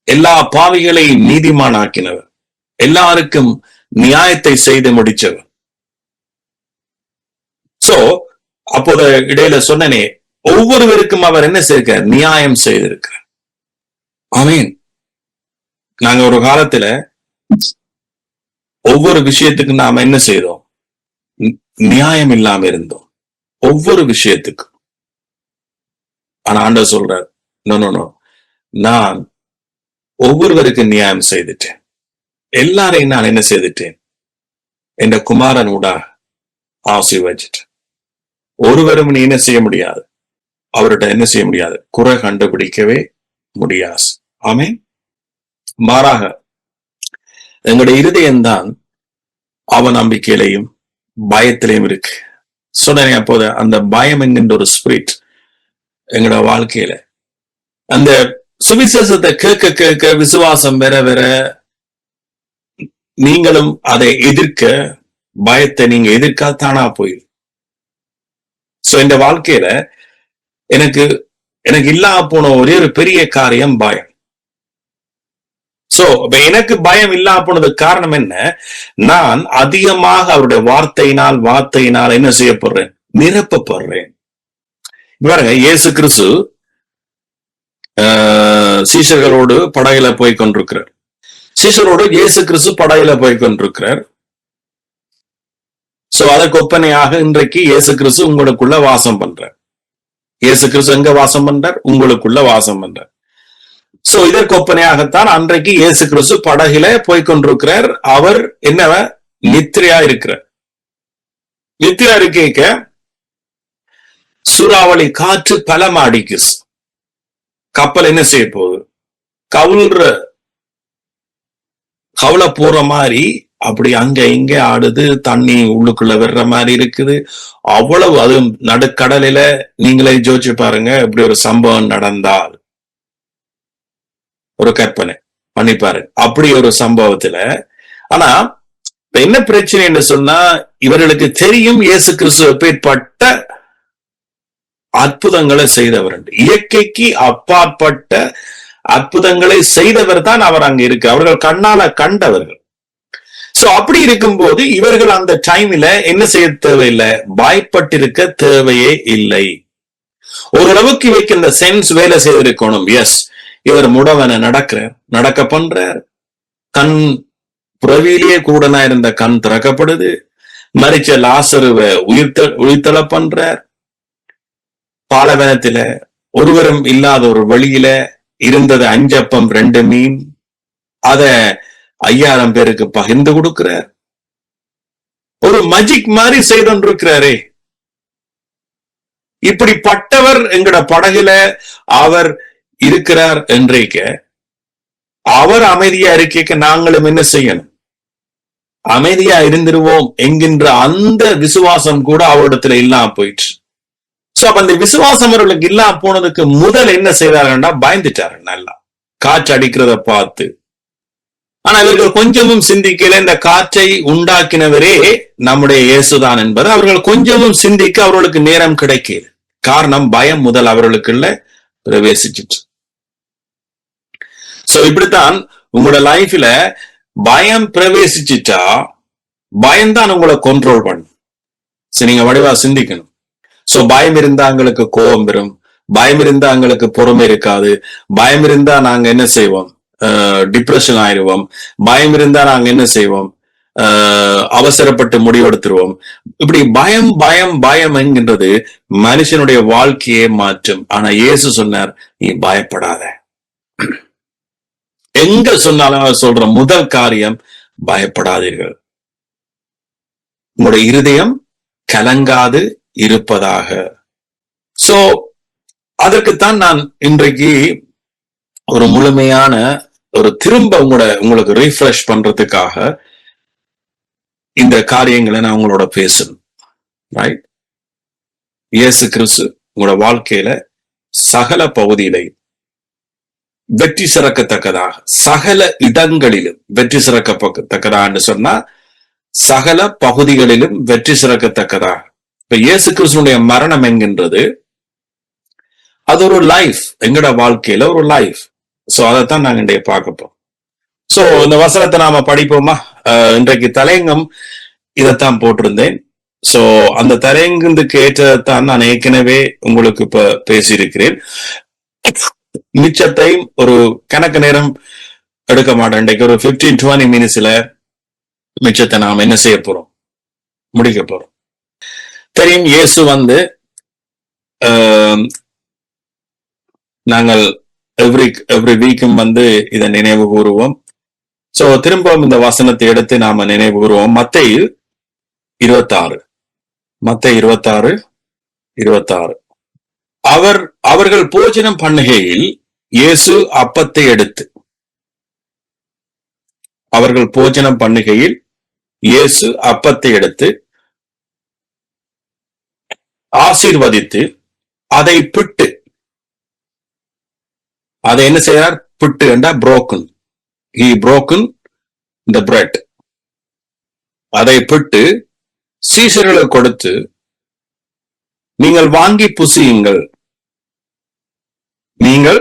எல்லா பாவிகளையும் நீதிமானாக்கினவர், எல்லாருக்கும் நியாயத்தை செய்து முடிச்சவர். சோ அப்போது இடையில சொன்னனே, ஒவ்வொருவருக்கும் அவர் என்ன செய்திருக்கார்? நியாயம் செய்திருக்கிறார். ஆமென். நாங்க ஒரு காலத்துல ஒவ்வொரு விஷயத்துக்கும் நாம என்ன செய்தோம்? நியாயம் இல்லாம இருந்தோம், ஒவ்வொரு விஷயத்துக்கும். ஆனா ஆண்டவர் சொல்றார், நோ, நான் ஒவ்வொருவருக்கும் நியாயம் செய்துட்டேன். எல்லாரையும் நான் என்ன செய்துட்டேன்? என்ற குமாரன் ஊடாக ஆசீர்வதிச்சிட்டேன். ஒருவரும் நீ என்ன செய்ய முடியாது, அவர்கிட்ட என்ன செய்ய முடியாது, குறை கண்டுபிடிக்கவே முடியாது. ஆமென். மாறாக எங்களுடைய இருதயம்தான் அவநம்பிக்கையிலையும் பயத்திலையும் இருக்கு. சொன்னேன் அப்போது, அந்த பயம் என்கின்ற ஒரு ஸ்பிரிட் எங்களோட வாழ்க்கையில, அந்த சுவிசேஷத்தை கேட்க கேட்க விசுவாசம் வேற வேற, நீங்களும் அதை எதிர்க்க, பயத்தை நீங்க எதிர்க்காத்தானா போயிரு. சோ இந்த வாழ்க்கையில எனக்கு இல்லாம போன ஒரே ஒரு பெரிய காரியம் பயம். சோ எனக்கு பயம் இல்லாம போனதுக்கு காரணம் என்ன? நான் அதிகமாக அவருடைய வார்த்தையினால் என்ன செய்யப்படுறேன்? நிரப்பப்படுறேன். பாருங்க, இயேசு கிறிஸ்து சீஷர்களோடு படகுல போய் கொண்டிருக்கிறார். சீஷரோடு இயேசு கிறிஸ்து படகுல போய் கொண்டிருக்கிறார். சோ அதற்கு ஒப்பனையாக இன்றைக்கு இயேசு கிறிஸ்து உங்களுக்குள்ள வாசம் பண்றார். இயேசு கிறிஸ்து எங்க வாசம் பண்றார்? உங்களுக்குள்ள வாசம் பண்றார். சோ இதற்கு ஒப்பனையாகத்தான் அன்றைக்கு இயேசு கிறிஸ்து படகுல போய்கொண்டிருக்கிறார். அவர் என்னவ? நித்திரையா இருக்கிறார். நித்திரையா இருக்க சூறாவளி காற்று பலமாடிக்கு. கப்பல் என்ன செய்ய போகுது? கவுள போற மாதிரி அப்படி அங்க இங்க ஆடுது, தண்ணி உள்ளுக்குள்ள வர்ற மாதிரி இருக்குது. அவ்வளவு, அது நடுக்கடலில. நீங்களே யோசிச்சு பாருங்க, இப்படி ஒரு சம்பவம் நடந்தால், ஒரு கற்பனை பண்ணிப்பாரு அப்படி ஒரு சம்பவத்துல. ஆனா என்ன பிரச்சனை என்று சொன்னா, இவர்களுக்கு தெரியும் இயேசு கிறிஸ்து எப்பேற்பட்ட அற்புதங்களை செய்தவர், இயற்கைக்கு அப்பாற்பட்ட அற்புதங்களை செய்தவர் தான் அவர் அங்க இருக்கு. அவர்கள் கண்ணால கண்டவர்கள். சோ அப்படி இருக்கும்போது இவர்கள் அந்த டைம்ல என்ன செய்ய தேவையில்லை? பயப்பட்டிருக்க தேவையே இல்லை. ஓரளவுக்கு இவைக்கு இந்த சென்ஸ் வேலை செய்திருக்கணும். எஸ், இவர் முடவனை நடக்க பண்றார். கண் புறவிலேயே கூடனா இருந்த கண் திறக்கப்படுது. மரிச்ச லாசருவை உயிர்த்தல பண்றார். பாலைவனத்தில ஒருவரும் இல்லாத ஒரு வழியில இருந்தது 5 அப்பம் 2 மீன், அத 5000 பேருக்கு பகிர்ந்து கொடுக்கிறார். ஒரு மஜிக் மாதிரி செய்தொன்றிருக்கிறாரே. இப்படிப்பட்டவர் எங்கட படகுல அவர் இருக்கிறார் என்றைக்க, அவர் அமைதியா இருக்க நாங்களும் என்ன செய்யணும்? அமைதியா இருந்துருவோம் என்கின்ற அந்த விசுவாசம் கூட அவரிடத்துல இல்லாம போயிடுச்சு. சோ அப்ப அந்த விசுவாசம் அவர்களுக்கு இல்லாம போனதுக்கு முதல் என்ன செய்தார்கள்னா, பயந்துட்டாரு. நல்லா காற்று அடிக்கிறத பார்த்து. ஆனா இவர்கள் கொஞ்சமும் சிந்திக்கல, இந்த காற்றை உண்டாக்கினவரே நம்முடைய இயேசுதான் என்பது அவர்கள் கொஞ்சமும் சிந்திக்க அவர்களுக்கு நேரம் கிடைக்கல. காரணம், பயம் முதல் அவர்களுக்குள்ள பிரவேசிச்சிட்டு. சோ இப்படித்தான் உங்களோட லைஃப்ல பயம் பிரவேசிச்சுட்டா, பயம்தான் உங்களை கண்ட்ரோல் பண்ணும். சரி, நீங்க வடிவா சிந்திக்கணும். சோ பயம் இருந்தா எங்களுக்கு கோபம் வரும், பயம் இருந்தா எங்களுக்கு பொறுமை இருக்காது, பயம் இருந்தா நாங்க என்ன செய்வோம்? டிப்ரெஷன் ஆயிடுவோம். பயம் இருந்தா நாங்க என்ன செய்வோம்? அவசரப்பட்டு முடிவெடுத்துருவோம். இப்படி பயம் பயம் பயம் என்கின்றது மனுஷனுடைய வாழ்க்கையை மாற்றும். ஆனா இயேசு சொன்னார், நீ பயப்படாத. எங்க சொன்னாலும் சொல்ற முதல் காரியம், பயப்படாதீர்கள், உங்களுடைய இருதயம் கலங்காது இருப்பதாக. சோ அதற்குத்தான் நான் இன்றைக்கு ஒரு முழுமையான ஒரு திரும்ப உங்களுக்கு ரீஃப்ரெஷ் பண்றதுக்காக இந்த காரியங்களை நான் உங்களோட பேசணும். ரைட்? இயேசு கிறிஸ்து உங்களோட வாழ்க்கையில சகல பகுதியிலையும் வெற்றி சிறக்கத்தக்கதாக, சகல இடங்களிலும் வெற்றி சிறக்கத்தக்கதாக சொன்னா சகல பகுதிகளிலும் வெற்றி சிறக்கத்தக்கதாக. இப்ப இயேசு கிறிஸ்துடைய மரணம் என்கின்றது அது ஒரு லைஃப், எங்கட வாழ்க்கையில ஒரு லைஃப். சோ அதைத்தான் நாங்க இன்றைய பார்க்கப்போம். சோ இந்த வசனத்தை நாம படிப்போமா? இன்றைக்கு தலையங்கம் இதைத்தான் போட்டிருந்தேன். சோ அந்த தலையங்கத்துக்கு ஏற்றதான் நான் ஏற்கனவே உங்களுக்கு இப்ப பேசியிருக்கிறேன். மிச்சத்தையும் ஒரு கணக்கு நேரம் எடுக்க மாட்டேன். இன்றைக்கு ஒரு 15-20 மினிட்ஸ்ல மிச்சத்தை நாம் என்ன செய்ய போறோம், முடிக்க போறோம். தெரியும், இயேசு நாங்கள் எவ்ரி வீக்கும் இதை நினைவு கூறுவோம். சோ திரும்பவும் இந்த வசனத்தை எடுத்து நாம நினைவு கூறுவோம். மத்தேயு 26 அவர்கள் போஜனம் பண்ணுகையில் இயேசு அப்பத்தை எடுத்து, அவர்கள் போஜனம் பண்ணுகையில் இயேசு அப்பத்தை எடுத்து ஆசீர்வதித்து அதை பிட்டு, அதை என்ன செய்யறார்? பிட்டு என்றா broken. He broken the bread. அதை பிட்டு சீஷர்களுக்கு கொடுத்து, நீங்கள் வாங்கி புசியுங்கள், நீங்கள்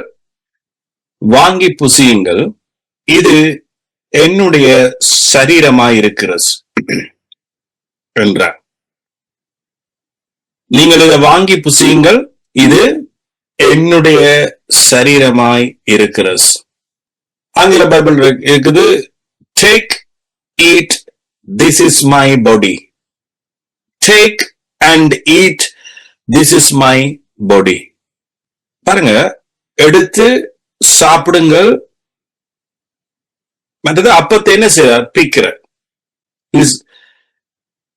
வாங்கி புசியுங்கள், இது என்னுடைய சரீரமாயிருக்கிறது என்றார். நீங்கள் இதை வாங்கி புசியுங்கள், இது என்னுடைய சரீரமாய் இருக்கிறது. ஆங்கில பைபிள் இருக்குது, take, eat, this is my body. Take and eat, this is my body. பாருங்க, எடுத்து சாப்பிடுங்கள். மற்றது அப்பத்தை என்ன செய்றார்? பிக்கிற.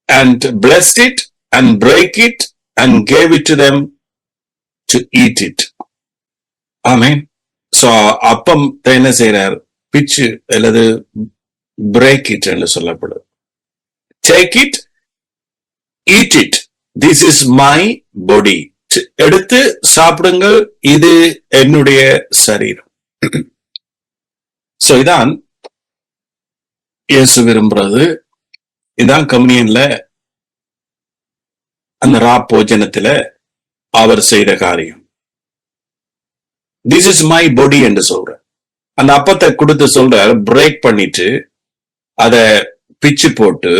And blessed it and break it and gave it to them to eat it. Amen. So அப்பம் என்ன செய்றார்? பிச்சு அல்லது பிரேக் இட் என்று சொல்லப்படுது. Take it, eat it, this is my body. எடுத்து சாப்பிடுங்கள், இது என்னுடைய சரீரம். சோ இதான் இயேசு விரும்புறது. இதான் கம்யூனியன்ல அந்த போஜனத்துல அவர் செய்த காரியம். திஸ் இஸ் மை பாடி என்று சொல்ற. அந்த அப்பத்தை கொடுத்து சொல்ற, பிரேக் பண்ணிட்டு அத பிச்சு போட்டு,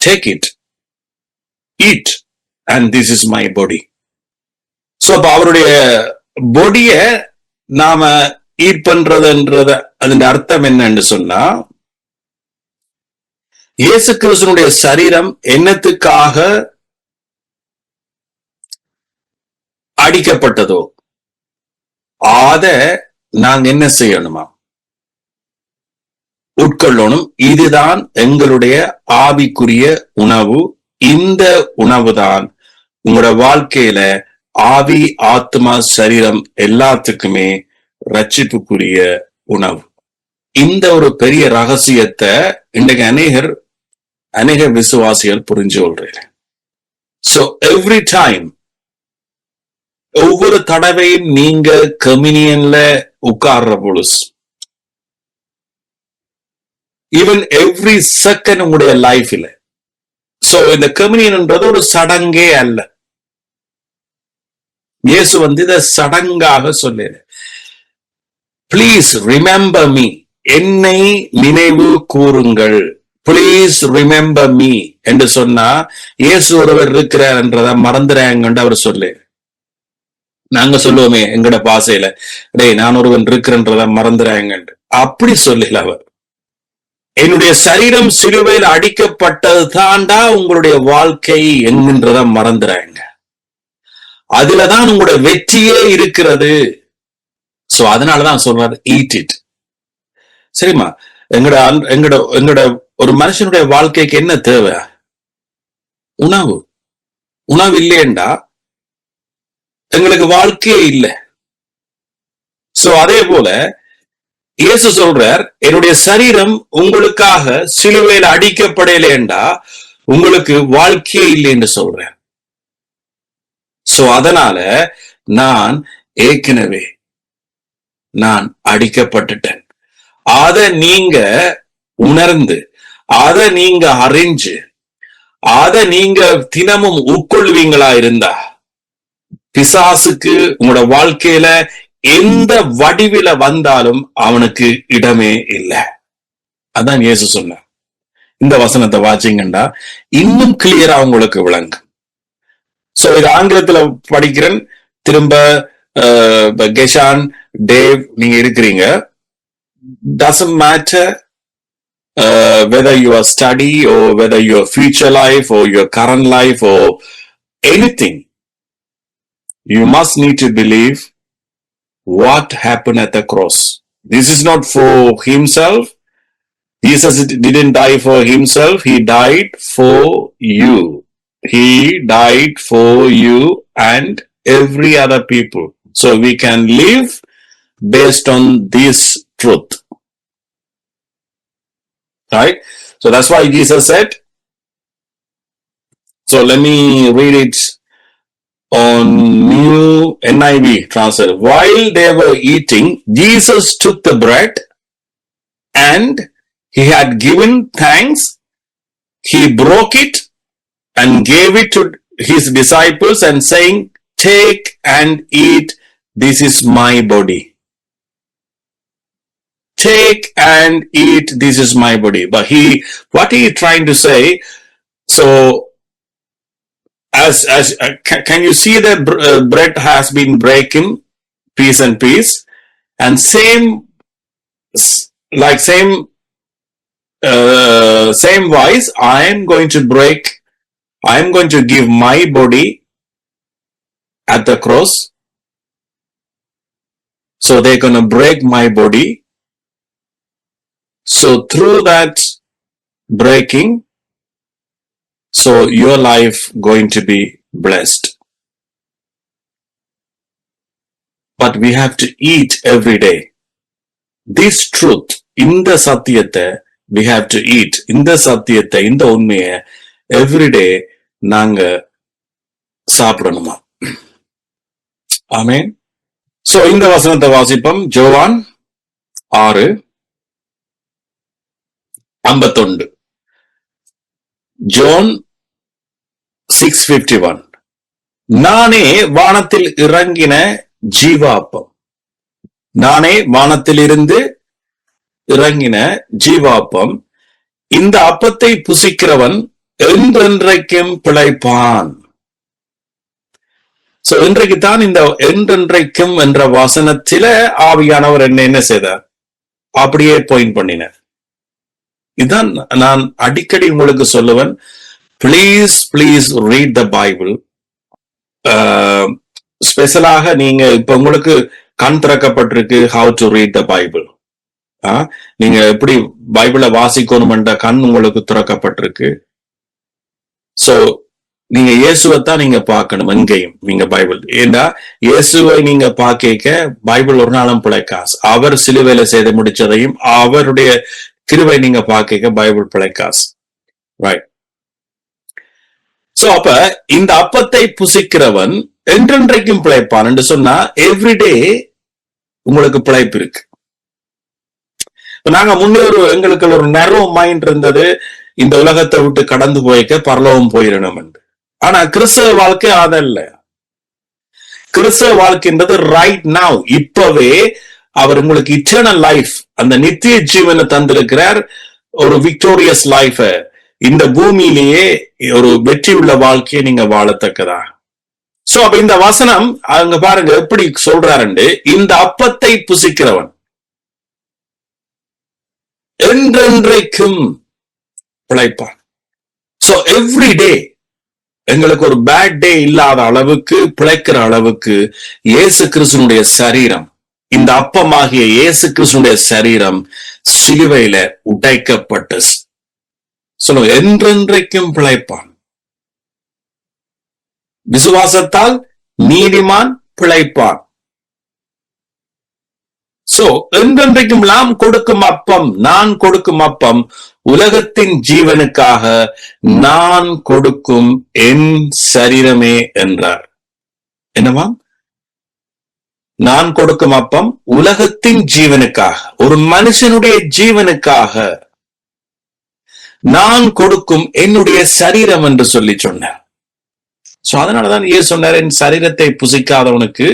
take it, eat, and this is my body. So அப்ப அவருடைய பாடிய நாம ஈட் பண்றதுன்றத அதன் அர்த்தம் என்னன்னு சொன்னா, இயேசு கிறிஸ்துவினுடைய சரீரம் என்னத்துக்காக அடிக்கப்பட்டதோ அத நாங்க என்ன செய்யணுமா? உட்கொள்ளணும். இதுதான் எங்களுடைய ஆவிக்குரிய உணவு. இந்த உணவு தான் உங்களோட வாழ்க்கையில ஆவி, ஆத்மா, சரீரம் எல்லாத்துக்குமே ரட்சிப்புக்குரிய உணவு. இந்த ஒரு பெரிய ரகசியத்தை இன்றைக்கு அநேக விசுவாசிகள் புரிஞ்சு கொள்றேன். சோ எவ்ரி டைம், ஒவ்வொரு தடவையும் நீங்க கம்யூனியன்ல உட்கார்ற பொழுது, ஈவன் எவ்ரி செகண்ட் உங்களுடைய லைஃப்ல, சோ இந்த கம்யூனியன்ன்றது ஒரு சடங்கே அல்ல. இயேசு இதை சடங்காக சொல்லல. பிளீஸ் ரிமெம்பர் மீ, என்னை நினைவு கூறுங்கள், பிளீஸ் ரிமெம்பர் மீ என்று சொன்னா, இயேசு ஒருவர் இருக்கிறார் என்றதை மறந்துறாங்கன்னு அவர் சொல்லு. நாங்க சொல்லுவோமே எங்கட பாசையில, டேய் நான் ஒருவன் இருக்கிறன்றத மறந்துறாங்க. அப்படி சொல்லல அவர். என்னுடைய சரீரம் சிலுவையில் அடிக்கப்பட்டது தாண்டா உங்களுடைய வாழ்க்கை என்கின்றத மறந்துறாங்க. அதுலதான் உங்களுடைய வெற்றியே இருக்கிறது. சோ அதனாலதான் சொல்றாரு, ஈட் இட். சரிம்மா, எங்கட ஒரு மனுஷனுடைய வாழ்க்கைக்கு என்ன தேவை? உணவு. உணவு இல்லையண்டா எங்களுக்கு வாழ்க்கையே இல்லை. சோ அதே போல இயேசு சொல்றார், என்னுடைய சரீரம் உங்களுக்காக சிலுவையில் அடிக்கப்படலேண்டா உங்களுக்கு வாழ்க்கையே இல்லை என்று சொல்றார். சோ அதனால நான் ஏற்கனவே நான் அடிக்கப்பட்டுட்டேன். அதை நீங்க உணர்ந்து, அதை நீங்க அறிஞ்சு, அதை நீங்க தினமும் உட்கொள்வீங்களா இருந்தா, பிசாசுக்கு உங்களோட வாழ்க்கையில எந்த வடிவில வந்தாலும் அவனுக்கு இடமே இல்லை. அதான் இயேசு சொன்னார். இந்த வசனத்தை வாசிங்கண்டா இன்னும் கிளியரா உங்களுக்கு விளங்கும். சோ இது ஆங்கிலத்துல படிக்கிறேன். திரும்ப கெஷான், டேவ் நீங்க இருக்கிறீங்க. doesn't matter whether your study or whether your future life or your current life or anything, you must need to believe what happened at the cross. This is not for himself. Jesus didn't die for himself. He died for you. He died for you and every other people. So we can live based on this truth. Right? So that's why Jesus said, so let me read it on New NIV translation. While they were eating, Jesus took the bread and he had given thanks. He broke it and gave it to his disciples and saying, take and eat, this is my body. Take and eat, this is my body. But what he trying to say, so can you see that bread has been breaking piece and piece, and same wise, I am going to give my body at the cross. So they're going to break my body. So through that breaking, so your life going to be blessed. But we have to eat every day. This truth, இந்த சத்தியத்தை we have to eat. இந்த சத்தியத்தை, இந்த உண்மையை every day நாங்க சாப்பிடணுமா? ஆமென். So இந்த வசனத்தை வாசிப்போம். யோவான் 6:51. ஜோன் 6:51. நானே வானத்தில் இறங்கின ஜீவாப்பம். நானே வானத்திலிருந்து இறங்கின ஜீவாப்பம். இந்த அப்பத்தை புசிக்கிறவன் என்றென்றைக்கும் பிழைப்பான். சோ இன்றைக்கு தான் இந்த என்றென்றைக்கும் என்ற வசனத்தில ஆவியானவர் என்ன செய்தார்? அப்படியே பாயிண்ட் பண்ணினார். இதுதான் நான் அடிக்கடி உங்களுக்கு சொல்லுவேன். Please read the Bible. ஸ்பெஷலாக நீங்க இப்ப உங்களுக்கு கண் திறக்கப்பட்டிருக்கு, how to read the Bible. நீங்க எப்படி பைபிளை வாசிக்கணும்ன்ற கண் உங்களுக்கு திறக்கப்பட்டிருக்கு. சோ நீங்க இயேசுவைத்தான் நீங்க பார்க்கணும். எங்கேயும் நீங்க பைபிள், ஏண்டா இயேசுவை நீங்க பார்க்க பைபிள் ஒரு நாளும் பிழைக்காசு. அவர் சிலுவையில செய்து முடிச்சதையும் அவருடைய கிருபை நீங்க பார்க்க பைபிள் பிழைக்காசு. ரைட். சோ அப்ப இந்த அப்பத்தை புசிக்கிறவன் என்றென்றைக்கும் பிழைப்பான் என்று சொன்னா எவ்ரிடே உங்களுக்கு பிழைப்பு இருக்கு. நாங்க முன்னே எங்களுக்கு ஒரு நெரோ மைண்ட் இருந்தது, இந்த உலகத்தை விட்டு கடந்து போய்க்க பரலோகம் போயிடணும் என்று. ஆனா கிறிஸ்தவ வாழ்க்கை அதல்ல. கிறிஸ்தவ வாழ்க்கைன்றது ரைட் நவ், இப்பவே அவர் உங்களுக்கு இட்டர்னல் லைஃப், அந்த நித்திய ஜீவனை தந்திருக்கிறார். ஒரு விக்டோரியஸ் லைஃப், இந்த பூமியிலேயே ஒரு வெற்றி உள்ள வாழ்க்கையை நீங்க வாழத்தக்கதா. சோ அப்ப இந்த வசனம் அங்க பாருங்க எப்படி சொல்றாரு, இந்த அப்பத்தை புசிக்கிறவன் என்றென்றைக்கும் பிழைப்பான். சோ எவ்ரி டே எங்களுக்கு ஒரு பேட் டே இல்லாத அளவுக்கு, பிழைக்கிற அளவுக்கு இயேசு கிறிஸ்துனுடைய சரீரம், இந்த அப்பமாகிய இயேசு கிறிஸ்துனுடைய சரீரம் சிலுவையில உடைக்கப்பட்டு சொல்லுங்க, என்றென்றைக்கும் பிழைப்பான். விசுவாசத்தால் நீதிமான் பிழைப்பான். சோ என்றென்றைக்கும் நாம் கொடுக்கும் அப்பம், நான் கொடுக்கும் அப்பம் உலகத்தின் ஜீவனுக்காக நான் கொடுக்கும் என் சரீரமே என்றார். என்னவா? நான் கொடுக்கும் அப்பம் உலகத்தின் ஜீவனுக்காக, ஒரு மனுஷனுடைய ஜீவனுக்காக நான் கொடுக்கும் என்னுடைய சரீரம் என்று சொல்லி சொன்னார். சோ அதனாலதான் இயேசு சொன்னார், என் சரீரத்தை புசிக்காதவனுக்கு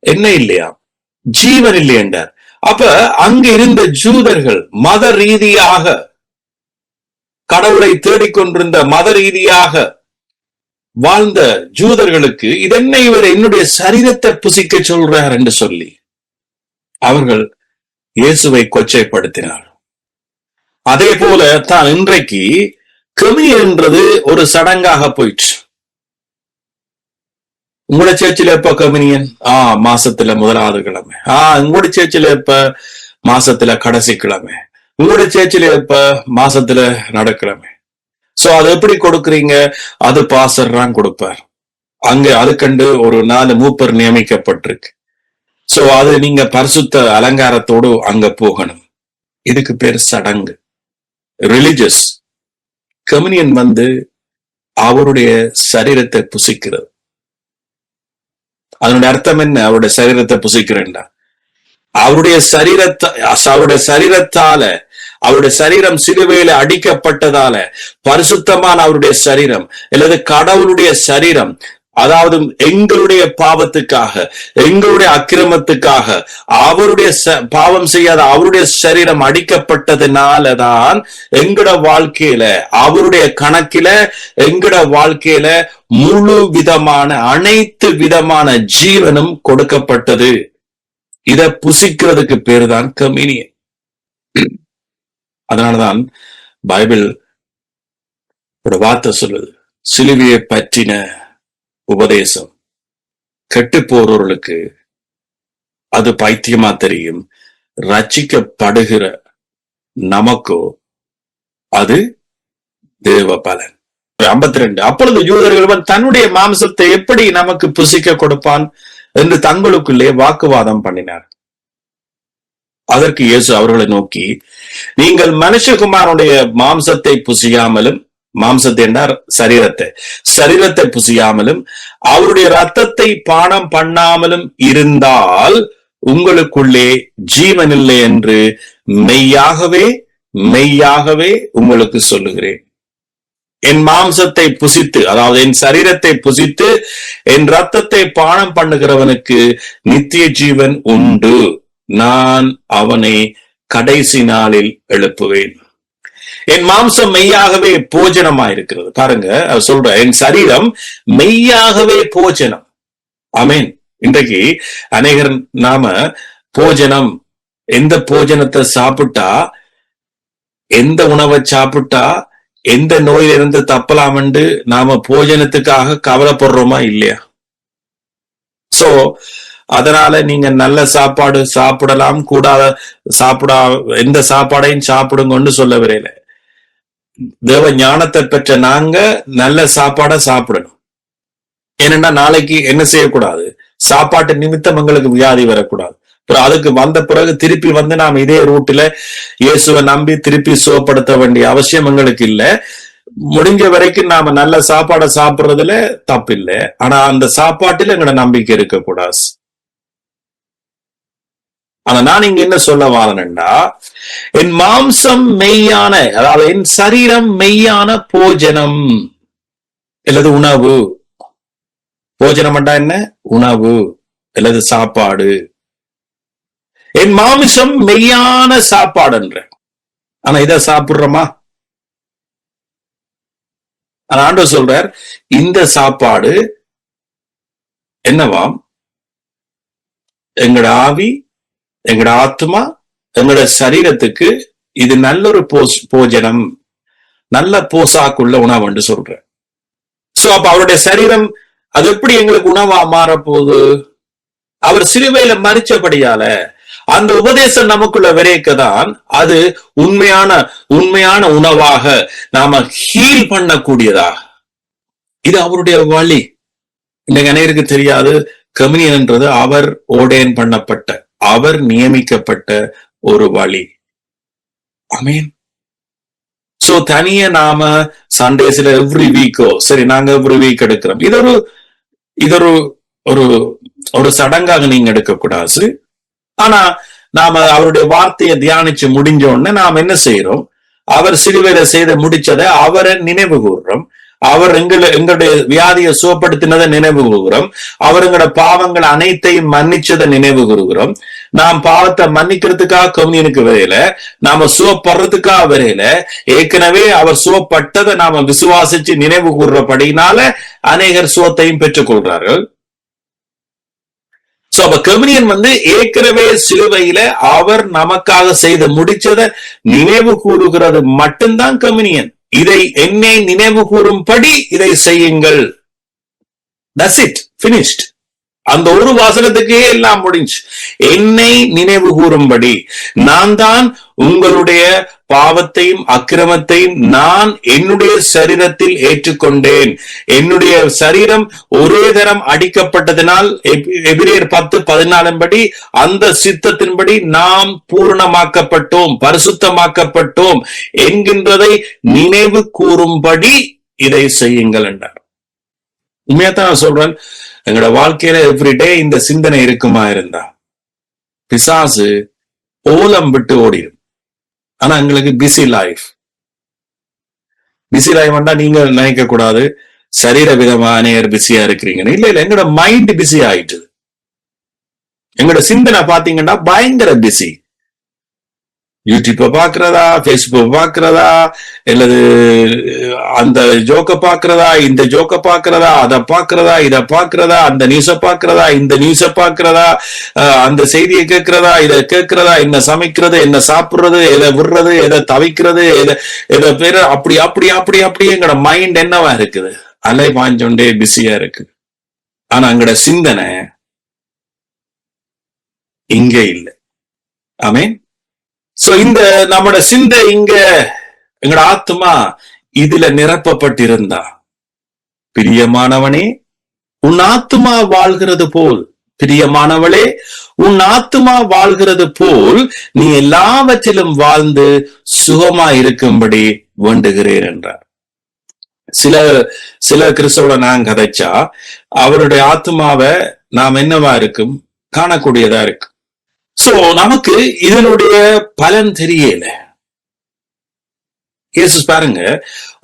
என்ன இல்லையா, ஜீவன் இல்லை என்றார். அப்ப அங்க இருந்த ஜூதர்கள், மத ரீதியாக கடவுளை தேடிக்கொண்டிருந்த மத ரீதியாக வாழ்ந்த ஜூதர்களுக்கு இதென்ன இவர் என்னுடைய சரீரத்தை புசிக்க சொல்றார் என்று சொல்லி அவர்கள் இயேசுவை கொச்சைப்படுத்தினார். அதே போல தான் இன்றைக்கு கம்யூனியன் என்றது ஒரு சடங்காக போயிற்று. உங்களோட சேர்ச்சில எப்ப கம்யூனியன்? மாசத்துல முதலாவது கிழமை. உங்களோட சேர்ச்சில எப்ப? மாசத்துல கடைசி கிழமை. உங்களோட சேர்ச்சில எப்ப? மாசத்துல நடுக்கிழமை. சோ அது எப்படி கொடுக்குறீங்க? அது பாஸ்டர் தான் கொடுப்பார். அங்க அதுக்கண்டு ஒரு 4 மூப்பர் நியமிக்கப்பட்டிருக்கு. சோ அது நீங்க பரிசுத்த அலங்காரத்தோடு அங்க போகணும். இதுக்கு பேர் சடங்கு, ரிலிஜியஸ். கம்யூனியன் அவருடைய சரீரத்தை புசிக்கிறது. அதனுடைய அர்த்தம் என்ன? அவருடைய சரீரத்தை புசிக்கிறேன்டா, அவருடைய சரீரத்தால, அவருடைய சரீரம் சிலுவையில அடிக்கப்பட்டதால பரிசுத்தமான அவருடைய சரீரம் அல்லது கடவுளுடைய சரீரம், அதாவது எங்களுடைய பாவத்துக்காக, எங்களுடைய அக்கிரமத்துக்காக அவருடைய பாவம் செய்யாத அவருடைய சரீரம் அடிக்கப்பட்டதுனாலதான் எங்கட வாழ்க்கையில, அவருடைய கணக்கில எங்கட வாழ்க்கையில முழு விதமான அனைத்து விதமான ஜீவனும் கொடுக்கப்பட்டது. இத புசிக்கிறதுக்கு பேரு தான் கம்யூனியன். அதனாலதான் பைபிள் ஒரு வார்த்தை சொல்லுது, சிலுவையை பற்றின உபதேசம் கெட்டு போறவர்களுக்கு அது பைத்தியமா தெரியும், ரட்சிக்கப்படுகிற நமக்கோ அது தேவ பலன். 52 அப்பொழுது யூதர்கள் தன்னுடைய மாம்சத்தை எப்படி நமக்கு புசிக்க கொடுப்பான் என்று தங்களுக்குள்ளே வாக்குவாதம் பண்ணினார். அதற்கு இயேசு அவர்களை நோக்கி, நீங்கள் மனுஷகுமாரனுடைய மாம்சத்தை புசியாமலும், மாம்சத்தை என்றார் சரீரத்தை புசியாமலும் அவருடைய ரத்தத்தை பானம் பண்ணாமலும் இருந்தால் உங்களுக்குள்ளே ஜீவன் இல்லை என்று மெய்யாகவே மெய்யாகவே உங்களுக்கு சொல்லுகிறேன். என் மாம்சத்தை புசித்து, அதாவது என் சரீரத்தை புசித்து என் ரத்தத்தை பானம் பண்ணுகிறவனுக்கு நித்திய ஜீவன் உண்டு, நான் அவனை கடைசி நாளில் எழுப்புவேன். என் மாம்சம் மெய்யாகவே போஜனமாயிருக்கிறது. பாருங்க, சொல்ற என் சரீரம் மெய்யாகவே போஜனம். ஆமேன். இன்றைக்கு அநேகர் நாம போஜனம், எந்த போஜனத்தை சாப்பிட்டா, எந்த உணவை சாப்பிட்டா எந்த நோயிலிருந்து தப்பலாம் என்று நாம போஜனத்துக்காக கவலைப்படுறோமா இல்லையா? சோ அதனால நீங்க நல்ல சாப்பாடு சாப்பிடலாம், கூடாத எந்த சாப்பாடையும் சாப்பிடுங்கன்னு சொல்ல வரையில. தேவ ஞானத்தை பெற்ற நாங்க நல்ல சாப்பாடை சாப்பிடணும். ஏனென்னா நாளைக்கு என்ன செய்யக்கூடாது, சாப்பாட்டு நிமித்தம் எங்களுக்கு வியாதி வரக்கூடாது. அதுக்கு வந்த பிறகு திருப்பி நாம் இதே ரூட்டில இயேசுவை நம்பி திருப்பி சுகப்படுத்த வேண்டிய அவசியம் எங்களுக்கு இல்ல. முடிஞ்ச வரைக்கும் நாம நல்ல சாப்பாடை சாப்பிடுறதுல தப்பு இல்லை. ஆனா அந்த சாப்பாட்டுல எங்களோட நம்பிக்கை இருக்கக்கூடாது. ஆனா நான் இங்க என்ன சொல்ல வாரேன்னா, என் மாம்சம் மெய்யான, அதாவது என் சரீரம் மெய்யான போஜனம் அல்லது உணவு. போஜனம் என்ன? உணவு அல்லது சாப்பாடு. என் மாமிசம் மெய்யான சாப்பாடுன்ற. ஆனா இத சாப்பிடுறோமா? ஆண்டவர் சொல்றார், இந்த சாப்பாடு என்னவாம்? எங்கட ஆவி, எங்கட ஆத்மா, எங்கட சரீரத்துக்கு இது நல்ல ஒரு போஜனம், நல்ல போசாக்குள்ள உணவு என்று சொல்ற. சோ அப்ப அவருடைய சரீரம் அது எப்படி எங்களுக்கு உணவா மாறப்போகுது? அவர் சிலுவையில மரிச்சபடியால அந்த உபதேசம் நமக்குள்ள விரைக்கதான் அது உண்மையான உணவாக நாம ஹீல் பண்ணக்கூடியதாக. இது அவருடைய வழி. இன்னைக்கு அனைவருக்கு தெரியாது, கம்யூனியன்ன்றது அவர் ஓர்டேன் பண்ணப்பட்ட, அவர் நியமிக்கப்பட்ட ஒரு வழி. ஆமென். சோ தனிய நாம சண்டேஸ்ல எவ்ரி வீக்கோ, சரி நாங்க எவ்ரி வீக் எடுக்கிறோம், இதொரு ஒரு ஒரு சடங்காக நீங்க எடுக்கக்கூடாது. ஆனா நாம அவருடைய வார்த்தையை தியானிச்சு முடிஞ்ச உடனே நாம் என்ன செய்யறோம்? அவர் சிலுவையில செய்த முடிச்சதை அவரை நினைவு கூறுறோம். அவர் எங்களுடைய வியாதியை சுகப்படுத்தினதை நினைவு கூறுகிறோம். அவர் எங்களோட பாவங்கள் அனைத்தையும் மன்னிச்சதை நினைவு கூறுகிறோம். நாம் பாவத்தை மன்னிக்கிறதுக்காக கம்யூனியனுக்கு வரையில, நாம சுகப்படுறதுக்காக வரையில, ஏற்கனவே அவர் சுகப்பட்டதை நாம விசுவாசிச்சு நினைவு கூறுறபடினால அநேகர் சுகத்தையும் பெற்றுக் கொள்றார்கள். சோ அப்ப கம்யூனியன் ஏற்கனவே சிலுவையில அவர் நமக்காக செய்து முடிச்சதை நினைவு கூறுகிறது மட்டும்தான் கம்யூனியன். இதை என்னை நினைவு கூறும்படி இதை செய்யுங்கள். That's it, finished. அந்த ஒரு வாசகத்துக்கே எல்லாம் முடிஞ்சு. என்னை நினைவு கூறும்படி, நான் தான் உங்களுடைய பாவத்தையும் அக்கிரமத்தையும் நான் என்னுடைய சரீரத்தில் ஏற்றுக்கொண்டேன். என்னுடைய சரீரம் ஒரே தரம் அடிக்கப்பட்டதினால் எபிரேயர் 10:14 படி அந்த சித்தத்தின்படி நாம் பூரணமாக்கப்பட்டோம், பரிசுத்தமாக்கப்பட்டோம் என்கின்றதை நினைவு கூறும்படி இதை செய்யுங்கள் என்றார். உண்மையாத்தான் நான் சொல்றேன், எங்களோட வாழ்க்கையில எவ்ரிடே இந்த சிந்தனை இருக்குமா இருந்தா பிசாசு ஓலம் விட்டு ஓடிடும். ஆனா எங்களுக்கு பிஸி லைஃப் வேண்டா. நீங்க நினைக்க கூடாது சரீர விதமா அநேகர் பிஸியா இருக்கிறீங்கன்னு. இல்ல இல்ல, எங்களோட மைண்ட் பிஸி ஆயிட்டு, எங்களோட சிந்தனை பாத்தீங்கன்னா பயங்கர பிஸி. யூடியூப்பை பாக்குறதா, பேஸ்புக் பாக்குறதா, அல்லது அந்த ஜோக்க பாக்குறதா, இந்த ஜோக்க பாக்குறதா, அதை பாக்குறதா, இதை பாக்குறதா, அந்த நியூஸ பாக்குறதா, இந்த நியூஸ பாக்குறதா, அந்த செய்தியை கேட்கிறதா, இதை கேட்கிறதா, என்ன சமைக்கிறது, என்ன சாப்பிடுறது, எதை விடுறது, எதை தவிக்கிறது, எதை பேரு, அப்படி அப்படி அப்படி அப்படி எங்களோட மைண்ட் என்னவா இருக்குது? அலை பாஞ்சோண்டே பிஸியா இருக்கு. ஆனா எங்களோட சிந்தனை இங்க இல்லை. ஆமென். சோ இந்த நம்மோட சிந்தை இங்க, எங்கட ஆத்மா இதுல நிரப்பப்பட்டிருந்தா, பிரியமானவனே உன் ஆத்மா வாழ்கிறது போல், பிரியமானவளே உன் ஆத்மா வாழ்கிறது போல் நீ எல்லாவற்றிலும் வாழ்ந்து சுகமா இருக்கும்படி வேண்டுகிறேன் என்றார். சில கிறிஸ்தவ நான் கதைச்சா அவருடைய ஆத்மாவை நாம் என்னவா இருக்கும் காணக்கூடியதா இருக்கு. சோ நமக்கு இதனுடைய பலன் தெரியல. இயேசு பாருங்க,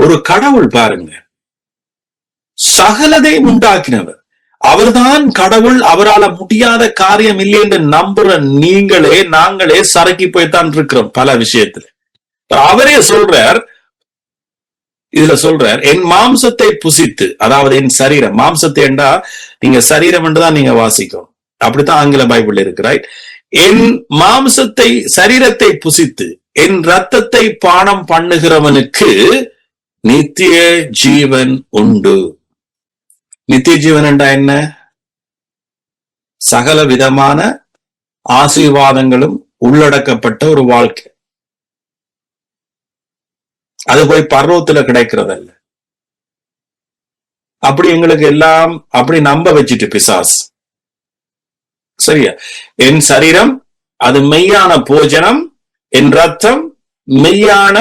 ஒரு கடவுள் பாருங்க, சகலதையும் உண்டாக்கினவர் அவர்தான் கடவுள், அவரால் முடியாத காரியம் இல்லை என்று நம்புற நீங்களே நாங்களே சரக்கி போய்தான் இருக்கிறோம் பல விஷயத்துல. அவரே சொல்றார், இதுல சொல்றார், என் மாம்சத்தை புசித்து, அதாவது என் சரீரம், மாம்சத்தை என்றா நீங்க சரீரம் என்றுதான் நீங்க வாசிக்கணும், அப்படித்தான் ஆங்கில பைபிள் இருக்கிறாய். என் மாம்சத்தை சரீரத்தை புசித்து என் ரத்தத்தை பானம் பண்ணுகிறவனுக்கு நித்திய ஜீவன் உண்டு. நித்திய ஜீவன் என்றா என்ன? சகல விதமான ஆசீர்வாதங்களும் உள்ளடக்கப்பட்ட ஒரு வாழ்க்கை. அது போய் பர்வத்துல கிடைக்கிறதல்ல. அப்படி எங்களுக்கு எல்லாம் அப்படி நம்ப வச்சுட்டு பிசாஸ், சரியா, என் சரீரம் அது மெய்யான போஜனம், என் ரத்தம் மெய்யான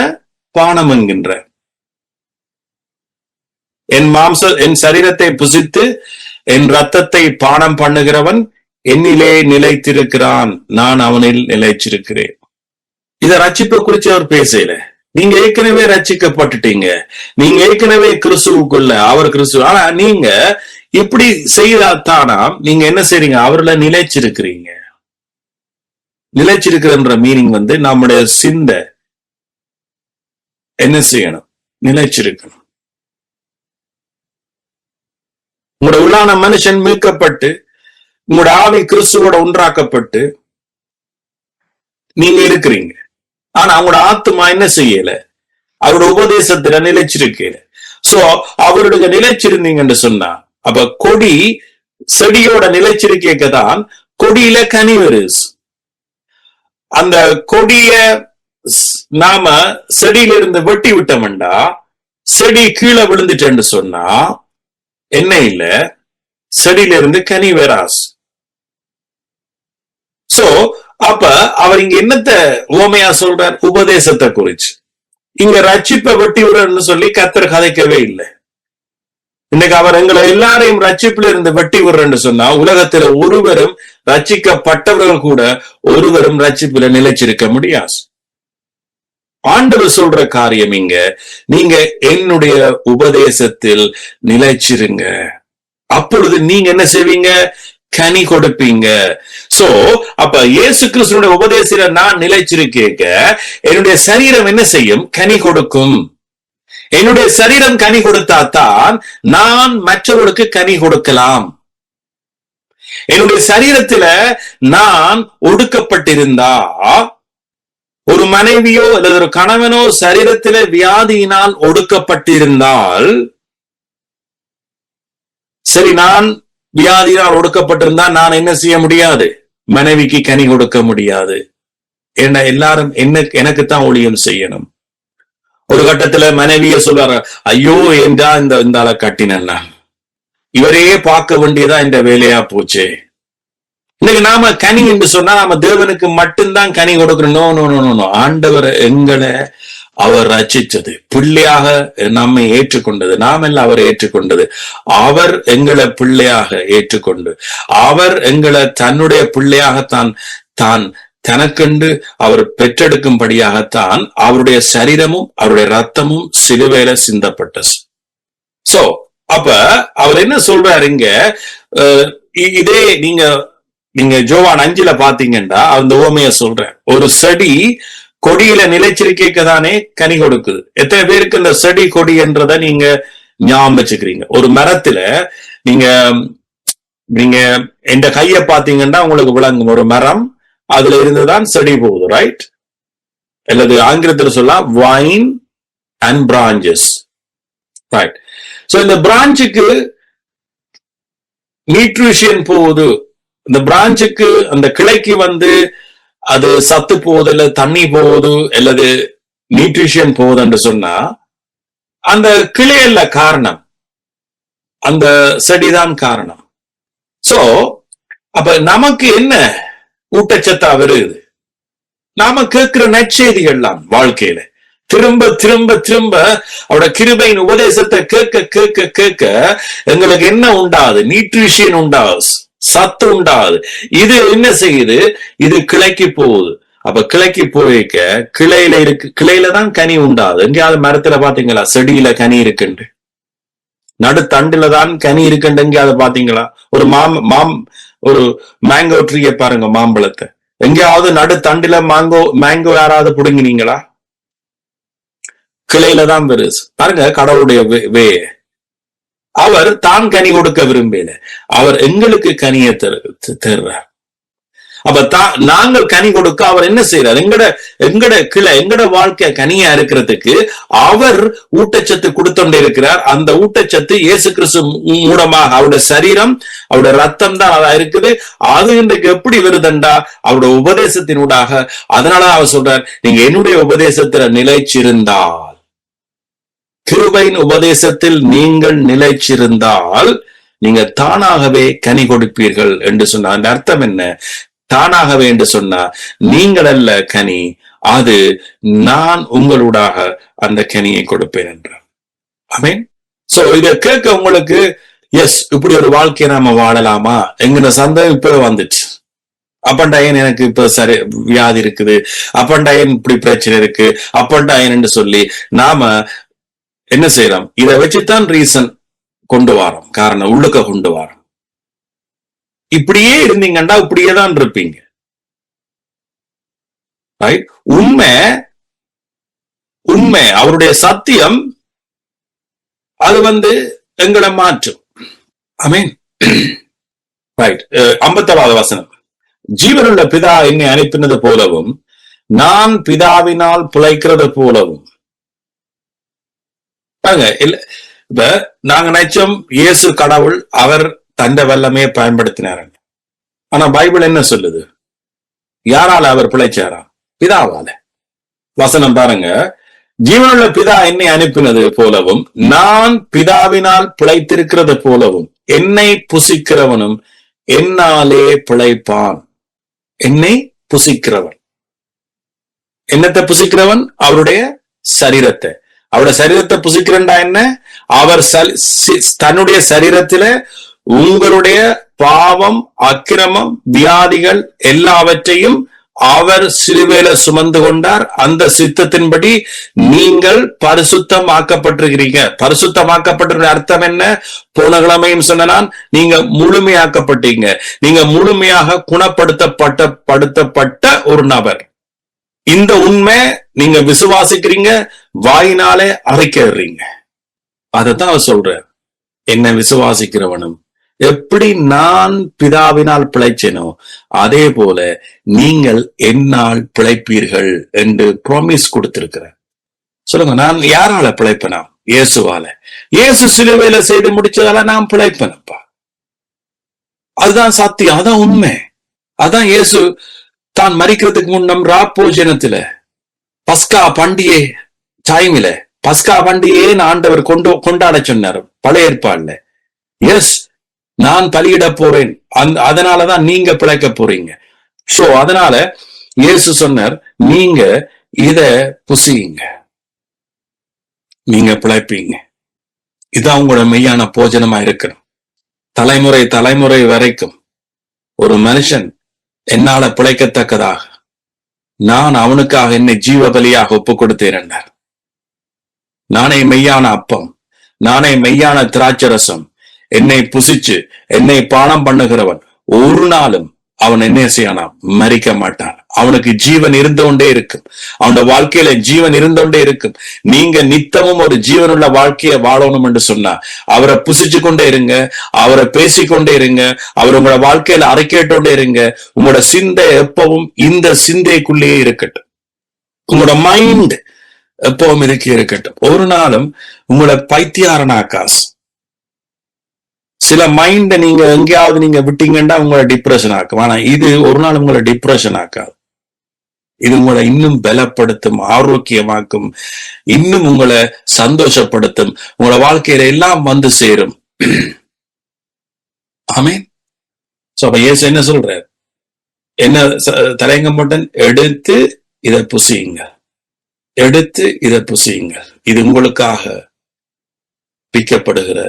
பானம் என்கின்ற, என் சரீரத்தை புசித்து என் ரத்தத்தை பானம் பண்ணுகிறவன் என்னிலே நிலைத்திருக்கிறான், நான் அவனில் நிலைச்சிருக்கிறேன். இத ரட்சிப்பை குறிச்சு அவர் பேசல. நீங்க ஏற்கனவே ரட்சிக்கப்பட்டுட்டீங்க, நீங்க ஏற்கனவே கிறிஸ்துவுக்குள்ள, அவர் கிறிஸ்துவ. ஆனா நீங்க இப்படி செய்தாத்தானா நீங்க என்ன செய்றீங்க? அவர்ல நிலைச்சிருக்கிறீங்க. நிலைச்சிருக்கிற மீனிங் நம்முடைய சிந்தை என்ன செய்யணும்? நிலைச்சிருக்கணும். உங்களோட உள்ளான மனுஷன் மீட்கப்பட்டு உங்களோட ஆவி கிறிஸ்துவோட ஒன்றாக்கப்பட்டு நீங்க இருக்கிறீங்க. ஆனா அவங்களோட ஆத்மா என்ன செய்யல? அவரோட உபதேசத்துல நிலைச்சிருக்கல. சோ அவருடைய நிலைச்சிருந்தீங்கன்னு சொன்னா, அப்ப கொடி செடியோட நிலைச்சிருக்கதான் கொடியில கனி வருது. அந்த கொடிய நாம செடியில இருந்து வெட்டி விட்டோம்டா, செடி கீழே விழுந்துட்டேன்னு சொன்னா என்ன இல்ல, செடியிலிருந்து கனி வராது. சோ அப்ப அவர் இங்க என்னத்த உவமையா சொல்றார்? உபதேசத்தை குறிச்சு. இங்க ரட்சிப்பை வெட்டி விடுறன்னு சொல்லி கர்த்தர் கதைக்கவே இல்லை. இன்னைக்கு அவர் எங்களை எல்லாரையும் ரட்சிப்புல இருந்து வெட்டி விடுறன்னு சொன்னா, உலகத்துல ஒருவரும் ரட்சிக்கப்பட்டவர்கள் கூட ஒருவரும் ரட்சிப்புல நிலைச்சிருக்க முடியாது. ஆண்டவர் சொல்ற காரியம் இங்க, நீங்க என்னுடைய உபதேசத்தில் நிலைச்சிருங்க, அப்பொழுது நீங்க என்ன செய்வீங்க? கனி கொடுப்பீங்க. சோ அப்ப இயேசு கிறிஸ்துவோட உபதேசத்துல நான் நிலைச்சிருக்கேங்க, என்னுடைய சரீரம் என்ன செய்யும்? கனி கொடுக்கும். என்னுடைய சரீரம் கனி கொடுத்தாத்தான் நான் மற்றவர்களுக்கு கனி கொடுக்கலாம். என்னுடைய சரீரத்துல நான் ஒடுக்கப்பட்டிருந்தா, ஒரு மனைவியோ அல்லது ஒரு கணவனோ சரீரத்தில வியாதியினால் ஒடுக்கப்பட்டிருந்தால், சரி, நான் வியாதியால் ஒடுக்கப்பட்டிருந்தா நான் என்ன செய்ய முடியாது? மனைவிக்கு கனி கொடுக்க முடியாது. ஏன்னா எல்லாரும் எனக்குத்தான் ஊழியம் செய்யணும். ஒரு கட்டத்துல மனைவிய சொல்றாரு, ஐயோ என்றா இந்த ஆளை கட்டினா, இவரையே பார்க்க வேண்டியதா இந்த வேலையா போச்சே. இன்னைக்கு நாம கனி என்று சொன்னா நாம தேவனுக்கு மட்டும்தான் கனி கொடுக்கணும். No no no no. ஆண்டவர் எங்களை அவர் ரட்சிச்சது, பிள்ளையாக நம்மை ஏற்றுக்கொண்டது, நாம் எல்லாம் அவர் ஏற்றுக்கொண்டது. அவர் எங்களை பிள்ளையாக ஏற்றுக்கொண்டு அவர் எங்களை தன்னுடைய பிள்ளையாகத்தான் தான் தனக்கென்று அவர் பெற்றெடுக்கும்படியாகத்தான் அவருடைய சரீரமும் அவருடைய ரத்தமும் சிலுவையில சிந்தப்பட்டது. சோ அப்ப அவர் என்ன சொல்றாரு இங்க, இதே நீங்க ஜோவான் 5 பாத்தீங்கன்னா அந்த உவமைய சொல்றேன். ஒரு செடி கொடியில நிலைச்சிருக்கேக்கதானே கனி கொடுக்குது. எத்தனை பேருக்கு இந்த செடி கொடி என்றதை நீங்க ஞாபகம் வச்சுக்கிறீங்க? ஒரு மரத்துல நீங்க எந்த கைய பாத்தீங்கன்னா உங்களுக்கு விளங்கும். ஒரு மரம், அதுல இருந்துதான் செடி போகுது, ரைட்? அல்லது ஆங்கிலத்துல சொல்லலாம் vine and branches, right? So இந்த பிரான்ச்சுக்கு நியூட்ரிஷன் போகுது, இந்த பிரான்ச்சுக்கு அந்த கிளைக்கு அது சத்து போகுது, இல்ல தண்ணி போகுது, அல்லது நியூட்ரிஷன் போகுது என்று சொன்னா அந்த கிளையல்ல காரணம், அந்த செடிதான் காரணம். சோ அப்ப நமக்கு என்ன ஊட்டச்சத்தா வருது? நாம கேட்கிற நற்செய்திகள்லாம் வாழ்க்கையில திரும்ப திரும்ப திரும்ப அவரோட கிருபையின் உபதேசத்தை கேட்க கேட்க கேட்க எங்களுக்கு என்ன உண்டாது? நியூட்ரிஷன் உண்டாது, சத்து உண்டாது. இது என்ன செய்யுது? இது கிளைக்கு போகுது. அப்ப கிளைக்கு போய்க்க கிளையில தான் கனி உண்டாது. எங்கேயாவது மரத்துல பாத்தீங்களா செடியில கனி இருக்குண்டு? நடு தண்டுல தான் கனி இருக்குண்டு எங்கேயாவது பாத்தீங்களா? ஒரு மேங்கோ ட்ரீய பாருங்க, மாம்பழத்தை எங்கேயாவது நடு தண்டுல மேங்கோ யாராவது புடுங்கினீங்களா? கிளையில தான் வருது. பாருங்க கடவுளுடைய வே. அவர் தான் கனி கொடுக்க விரும்பல, அவர் எங்களுக்கு கனியை தர்றார். அப்ப நாங்கள் கனி கொடுக்க அவர் என்ன செய்யறார்? எங்கட கிளை, எங்கட வாழ்க்கை கனியா இருக்கிறதுக்கு அவர் ஊட்டச்சத்து கொடுத்தோண்டே இருக்கிறார். அந்த ஊட்டச்சத்து இயேசு கிறிஸ்து மூலமாக அவருடைய சரீரம், அவருடைய ரத்தம் தான் அதா இருக்குது. அது இன்றைக்கு எப்படி வருதுண்டா? அவருடைய உபதேசத்தினூடாக. அதனால அவர் சொல்றார், நீங்க என்னுடைய உபதேசத்துல நிலைச்சிருந்தால், கிருபையின் உபதேசத்தில் நீங்கள் நிலைச்சிருந்தால் நீங்க தானாகவே கனி கொடுப்பீர்கள் என்று சொன்ன அந்த அர்த்தம் என்ன? தானாகவே என்று சொன்னா நீங்கள் அல்ல கனி, அது நான் உங்களூடாக அந்த கனியை கொடுப்பேன் என்றார். ஆமென். சோ இத கேட்க உங்களுக்கு எஸ், இப்படி ஒரு வாழ்க்கையை நாம வாழலாமா என்கிற சந்தேகம் இப்ப வந்துச்சு. அப்பண்டாயன் எனக்கு இப்ப சரி வியாதி இருக்குது, அப்பண்டாயன் இப்படி பிரச்சனை இருக்கு, அப்பண்டாயன் என்று சொல்லி நாம என்ன செய்யறோம்? இதை வச்சுதான் ரீசன் கொண்டு வரோம், காரணம் உள்ளுக்க கொண்டு வரோம். இப்படியே இருந்தீங்கன்னா இப்படியே தான் இருப்பீங்க. உண்மை அவருடைய சத்தியம் அது எங்களை மாற்றும். ஆமென். ரைட். 57வது வசனம், ஜீவனுள்ள பிதா என்னை அனுப்பினது போலவும் நான் பிதாவினால் பிழைக்கிறது போலவும். இப்ப நாங்க நினைச்சோம் இயேசு கடவுள், அவர் தந்த வல்லமையை பயன்படுத்தினார். ஆனா பைபிள் என்ன சொல்லுது? யாரால அவர் பிழைச்சாரா? பிதாவால. வசனம் பாருங்க, ஜீவனுள்ள பிதா என்னை அனுப்பினது போலவும் நான் பிதாவினால் பிழைத்திருக்கிறது போலவும் என்னை புசிக்கிறவனும் என்னாலே பிழைப்பான். என்னை புசிக்கிறவன், என்னத்தை புசிக்கிறவன்? அவருடைய சரீரத்தை. அவருடைய சரீரத்தை புசிக்கிறண்டா என்ன? அவர் தன்னுடைய சரீரத்தில உங்களுடைய பாவம், அக்கிரமம், வியாதிகள் எல்லாவற்றையும் அவர் சிலுவையில சுமந்து கொண்டார். அந்த சித்தத்தின்படி நீங்கள் பரிசுத்தமாக்கப்பட்டிருக்கிறீங்க. பரிசுத்தமாக்கப்பட்ட அர்த்தம் என்ன? போன கிழமையும் சொன்னான், நீங்க முழுமையாக்கப்பட்டீங்க. நீங்க முழுமையாக குணப்படுத்தப்பட்ட ஒரு நபர். இந்த உண்மை நீங்க விசுவாசிக்கிறீங்க, வாயினாலே அறிக்கைறீங்க. அதத்தான் அவர் சொல்ற, என்ன விசுவாசிக்கிறவனும் எப்படி நான் பிதாவினால் பிழைச்சேனோ அதே போல நீங்கள் என்னால் பிழைப்பீர்கள் என்று ப்ராமிஸ் கொடுத்திருக்கிற. சொல்லுங்க, நான் யாரால பிழைப்பனா? இயேசுவால. இயேசு சிலுவையில செய்து முடிச்சதால நான் பிழைப்பேனப்பா. அதுதான் சத்தியம், அதான் உண்மை. அதான் இயேசு தான் மரிக்கிறதுக்கு முன்னம் ராப்போஜனத்துல பஸ்கா பண்டிகை டைம்ல பஸ்கா பண்டிகையே ஆண்டவர் கொண்டாட சொன்னார் பழைய ஏற்பாடுல. எஸ், நான் பலியிட போறேன், அதனாலதான் நீங்க பிழைக்க போறீங்க. சோ அதனால இயேசு சொன்னார், நீங்க இத புசியுங்க, நீங்க பிழைப்பீங்க. இதான் உங்களோட மெய்யான போஜனமா இருக்கணும். தலைமுறை தலைமுறை வரைக்கும் ஒரு மனுஷன் என்னால பிழைக்கத்தக்கதாக நான் அவனுக்காக என்னை ஜீவ பலியாக ஒப்பு கொடுத்தேன் என்றார். நானே மெய்யான அப்பம், நானே மெய்யான திராட்சரசம். என்னை புசிச்சு என்னை பானம் பண்ணுகிறவன் ஒரு நாளும் அவன் என்ன செய்யானா? மரிக்க மாட்டான். அவனுக்கு ஜீவன் இருந்து கொண்டே இருக்கும். அவனோட வாழ்க்கையில ஜீவன் இருந்து கொண்டே இருக்கும். நீங்க நித்தமும் ஒரு ஜீவனுள்ள வாழ்க்கையை வாழணும் என்று சொன்னா அவரை புசிச்சு கொண்டே இருங்க, அவரை பேசிக்கொண்டே இருங்க, அவர் உங்களோட வாழ்க்கையில அரைக்கேட்டோண்டே இருங்க. உங்களோட சிந்தை எப்பவும் இந்த சிந்தைக்குள்ளேயே இருக்கட்டும். உங்களோட மைண்ட் எப்பவும் இருக்கட்டும். ஒரு நாளும் உங்களை பைத்தியாரனாக்காசு. சில மைண்ட நீங்க எங்கேயாவது நீங்க விட்டீங்கன்னா உங்களை டிப்ரெஷன் ஆக்கும். ஆனா இது ஒரு நாள் உங்களை டிப்ரெஷன் ஆக்காது. இது உங்களை இன்னும் பலப்படுத்தும், ஆரோக்கியமாக்கும், இன்னும் உங்களை சந்தோஷப்படுத்தும். உங்களோட வாழ்க்கையில எல்லாம் வந்து சேரும். ஆமென். சோ அப்ப இயேசு என்ன சொல்ற? என்ன தலையங்கம் போட்டன்? எடுத்து இதை புசியுங்க, எடுத்து இதை புசியுங்க. இது உங்களுக்காக பிக்கப்படுகிற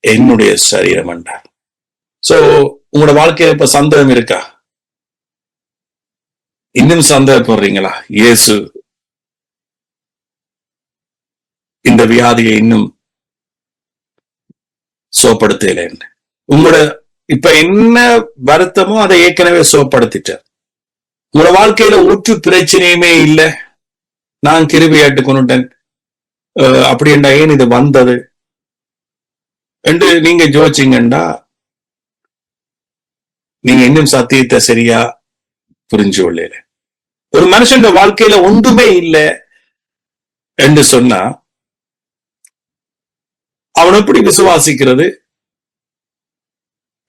என்னுடைய சரீரம் என்றார். சோ உங்களோட வாழ்க்கையில இப்ப சந்தேகம் இருக்கா? இன்னும் சந்தேகப்படுறீங்களா? இயேசு இந்த வியாதியை இன்னும் சோப்படுத்தல. உங்களோட இப்ப என்ன வருத்தமோ அதை ஏற்கனவே சோப்படுத்திட்டார். உங்களோட வாழ்க்கையில ஒற்று பிரச்சனையுமே இல்லை, நான் கிருபையாட்டு கொண்டுட்டேன் அப்படி என்றா ஏன் இது வந்தது என்று நீங்க ஜோதிச்சீங்கன்னா நீங்க இன்னும் சத்தியத்தை சரியா புரிஞ்சு கொள்ளல. ஒரு மனுஷன் வாழ்க்கையில ஒன்றுமே இல்லை என்று சொன்னா அவன் எப்படி விசுவாசிக்கிறது?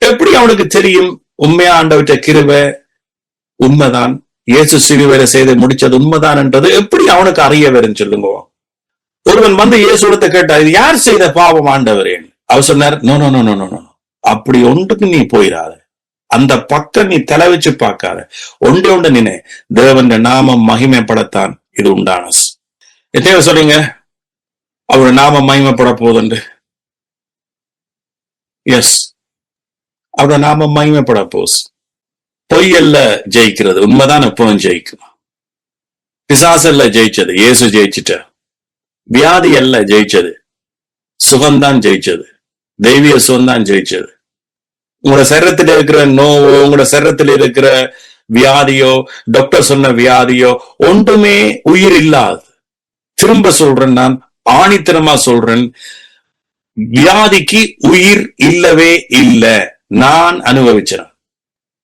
எப்படி அவனுக்கு தெரியும் உண்மையா ஆண்டவற்ற கிருபை உண்மைதான், இயேசு சிலுவையில செய்து முடிச்சது உண்மைதான் என்றது எப்படி அவனுக்கு அறிய வரும்? சொல்லுங்க. ஒருவன் வந்து இயேசுடத்தை கேட்டா, இது யார் செய்த பாவம் ஆண்டவரே? அவர் சொன்னார், no no no no no, அப்படி ஒன்றுக்கு நீ போயிடாத, அந்த பக்கம் நீ தலை வச்சு பார்க்காத. ஒன்று நினை, தேவன் நாமம் மகிமைப்படத்தான் இது உண்டான. எத்தனை சொல்றீங்க அவருடைய நாமம் மகிமைப்பட போகுதுண்டு? எஸ், அவருடைய நாமம் மகிமைப்பட போகுது. பொய்யல்ல ஜெயிக்கிறது, உண்மைதான் எப்பவும் ஜெயிக்கும். பிசாசல்ல ஜெயிச்சது, இயேசு ஜெயிச்சுட்ட. வியாதி அல்ல ஜெயிச்சது, சுகம்தான் ஜெயிச்சது, தெய்வீக சுகம்தான் ஜெயிச்சது. உங்களோட சரீரத்தில் இருக்கிற நோவோ, உங்களோட சரீரத்தில் இருக்கிற வியாதியோ, டாக்டர் சொன்ன வியாதியோ ஒன்றுமே உயிர் இல்லாது. திரும்ப சொல்றேன், நான் ஆணித்தனமா சொல்றேன், வியாதிக்கு உயிர் இல்லவே இல்லை. நான் அனுபவிச்சேன்.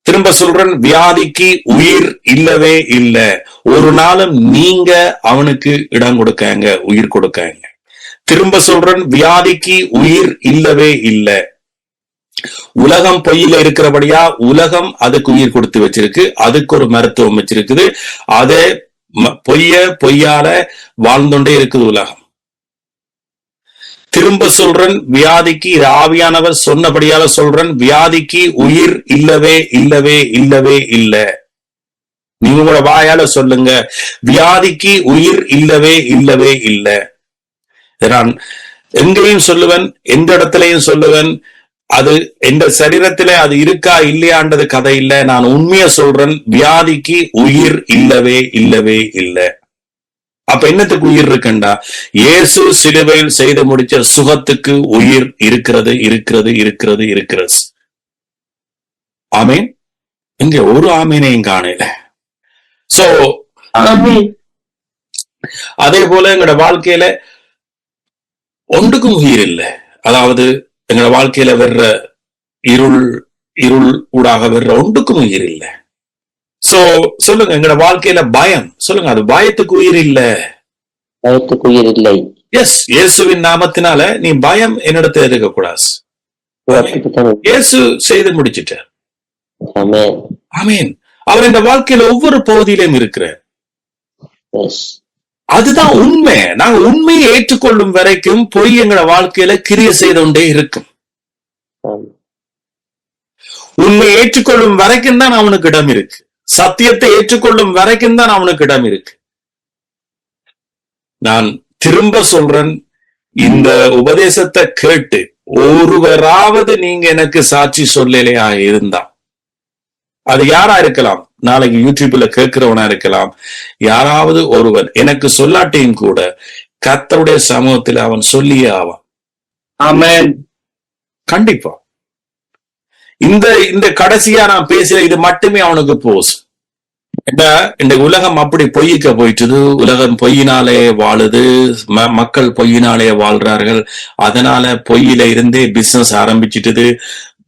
திரும்ப சொல்றேன், வியாதிக்கு உயிர் இல்லவே இல்லை. ஒரு நாளும் நீங்க அவனுக்கு இடம் கொடுக்காங்க, உயிர் கொடுக்காங்க. திரும்ப சொல்றேன், வியாதிக்கு உயிர் இல்லவே இல்லை. உலகம் பொய்யில இருக்கிறபடியா உலகம் அதுக்கு உயிர் கொடுத்து வச்சிருக்கு, அதுக்கு ஒரு மருத்துவம் வச்சிருக்குது. அதே பொய்யால வாழ்ந்துட்டே இருக்குது உலகம். திரும்ப சொல்றேன், வியாதிக்கு இது ஆவியானவர் சொன்னபடியால சொல்றேன், வியாதிக்கு உயிர் இல்லவே இல்லவே இல்லவே இல்லை. நீங்க உங்களோட வாயால சொல்லுங்க, வியாதிக்கு உயிர் இல்லவே இல்லவே இல்லை. நான் எங்கேயும் சொல்லுவேன், எந்த இடத்துலயும் சொல்லுவேன், அது எந்த சரீரத்திலே அது இருக்கா இல்லையான்றது கதை இல்லை. நான் உண்மைய சொல்றேன், வியாதிக்கு உயிர் இல்லவே இல்லவே இல்லை. அப்ப என்னத்துக்கு உயிர் இருக்குண்டா, இயேசு சிலுவையில் செய்து முடிச்ச சுகத்துக்கு உயிர் இருக்கிறது இருக்கிறது இருக்கிறது இருக்கிறது. ஆமீன். இங்க ஒரு ஆமீனையும் காணல. சோ அதே போல எங்களோட வாழ்க்கையில ஒன்றுக்கும் உயிர் இல்லை. அதாவது எங்களோட வாழ்க்கையில வர்ற இருள் ஊடாக வர்ற ஒன்றுக்கும் உயிர் இல்லை. சோ சொல்லுங்க, எங்களோட வாழ்க்கையில பயம், சொல்லுங்க, அது பயத்துக்கு உயிர் இல்ல, பயத்துக்கு உயிர் இல்லை. எஸ், இயேசுவின் நாமத்தினால நீ பயம் என்னிடத்துல இருக்கக்கூடாது. இயேசு செய்து முடிச்சிட்டார். ஆமீன். அவர் இந்த வாழ்க்கையில ஒவ்வொரு பகுதியிலும் இருக்கிறார். அதுதான் உண்மை. நாங்க உண்மையை ஏற்றுக்கொள்ளும் வரைக்கும் பொய் எங்களோட வாழ்க்கையில கிரிய செய்து கொண்டே இருக்கும். உண்மையை ஏற்றுக்கொள்ளும் வரைக்கும் தான் அவனுக்கு இடம் இருக்கு. சத்தியத்தை ஏற்றுக்கொள்ளும் வரைக்கும் தான் அவனுக்கு இடம் இருக்கு. நான் திரும்ப சொல்றேன், இந்த உபதேசத்தை கேட்டு ஒருவராவது நீங்க எனக்கு சாட்சி சொல்லலையா இருந்தா, அது யாரா இருக்கலாம், நாளைக்கு யூடியூப்ல கேட்கிறவனா இருக்கலாம், யாராவது ஒருவன் எனக்கு சொல்லாட்டையும் கூட கர்த்தருடைய சமூகத்தில் அவன் சொல்லியே ஆவான். ஆமென். கண்டிப்பா. இந்த கடைசியா நான் பேசுற இது மட்டுமே அவனுக்கு போஸ். இந்த உலகம் அப்படி பொய்க்க போயிட்டுது. உலகம் பொய்யினாலே வாழுது, மக்கள் பொய்யினாலே வாழ்றார்கள். அதனால பொய்யில இருந்தே பிசினஸ் ஆரம்பிச்சிட்டுது,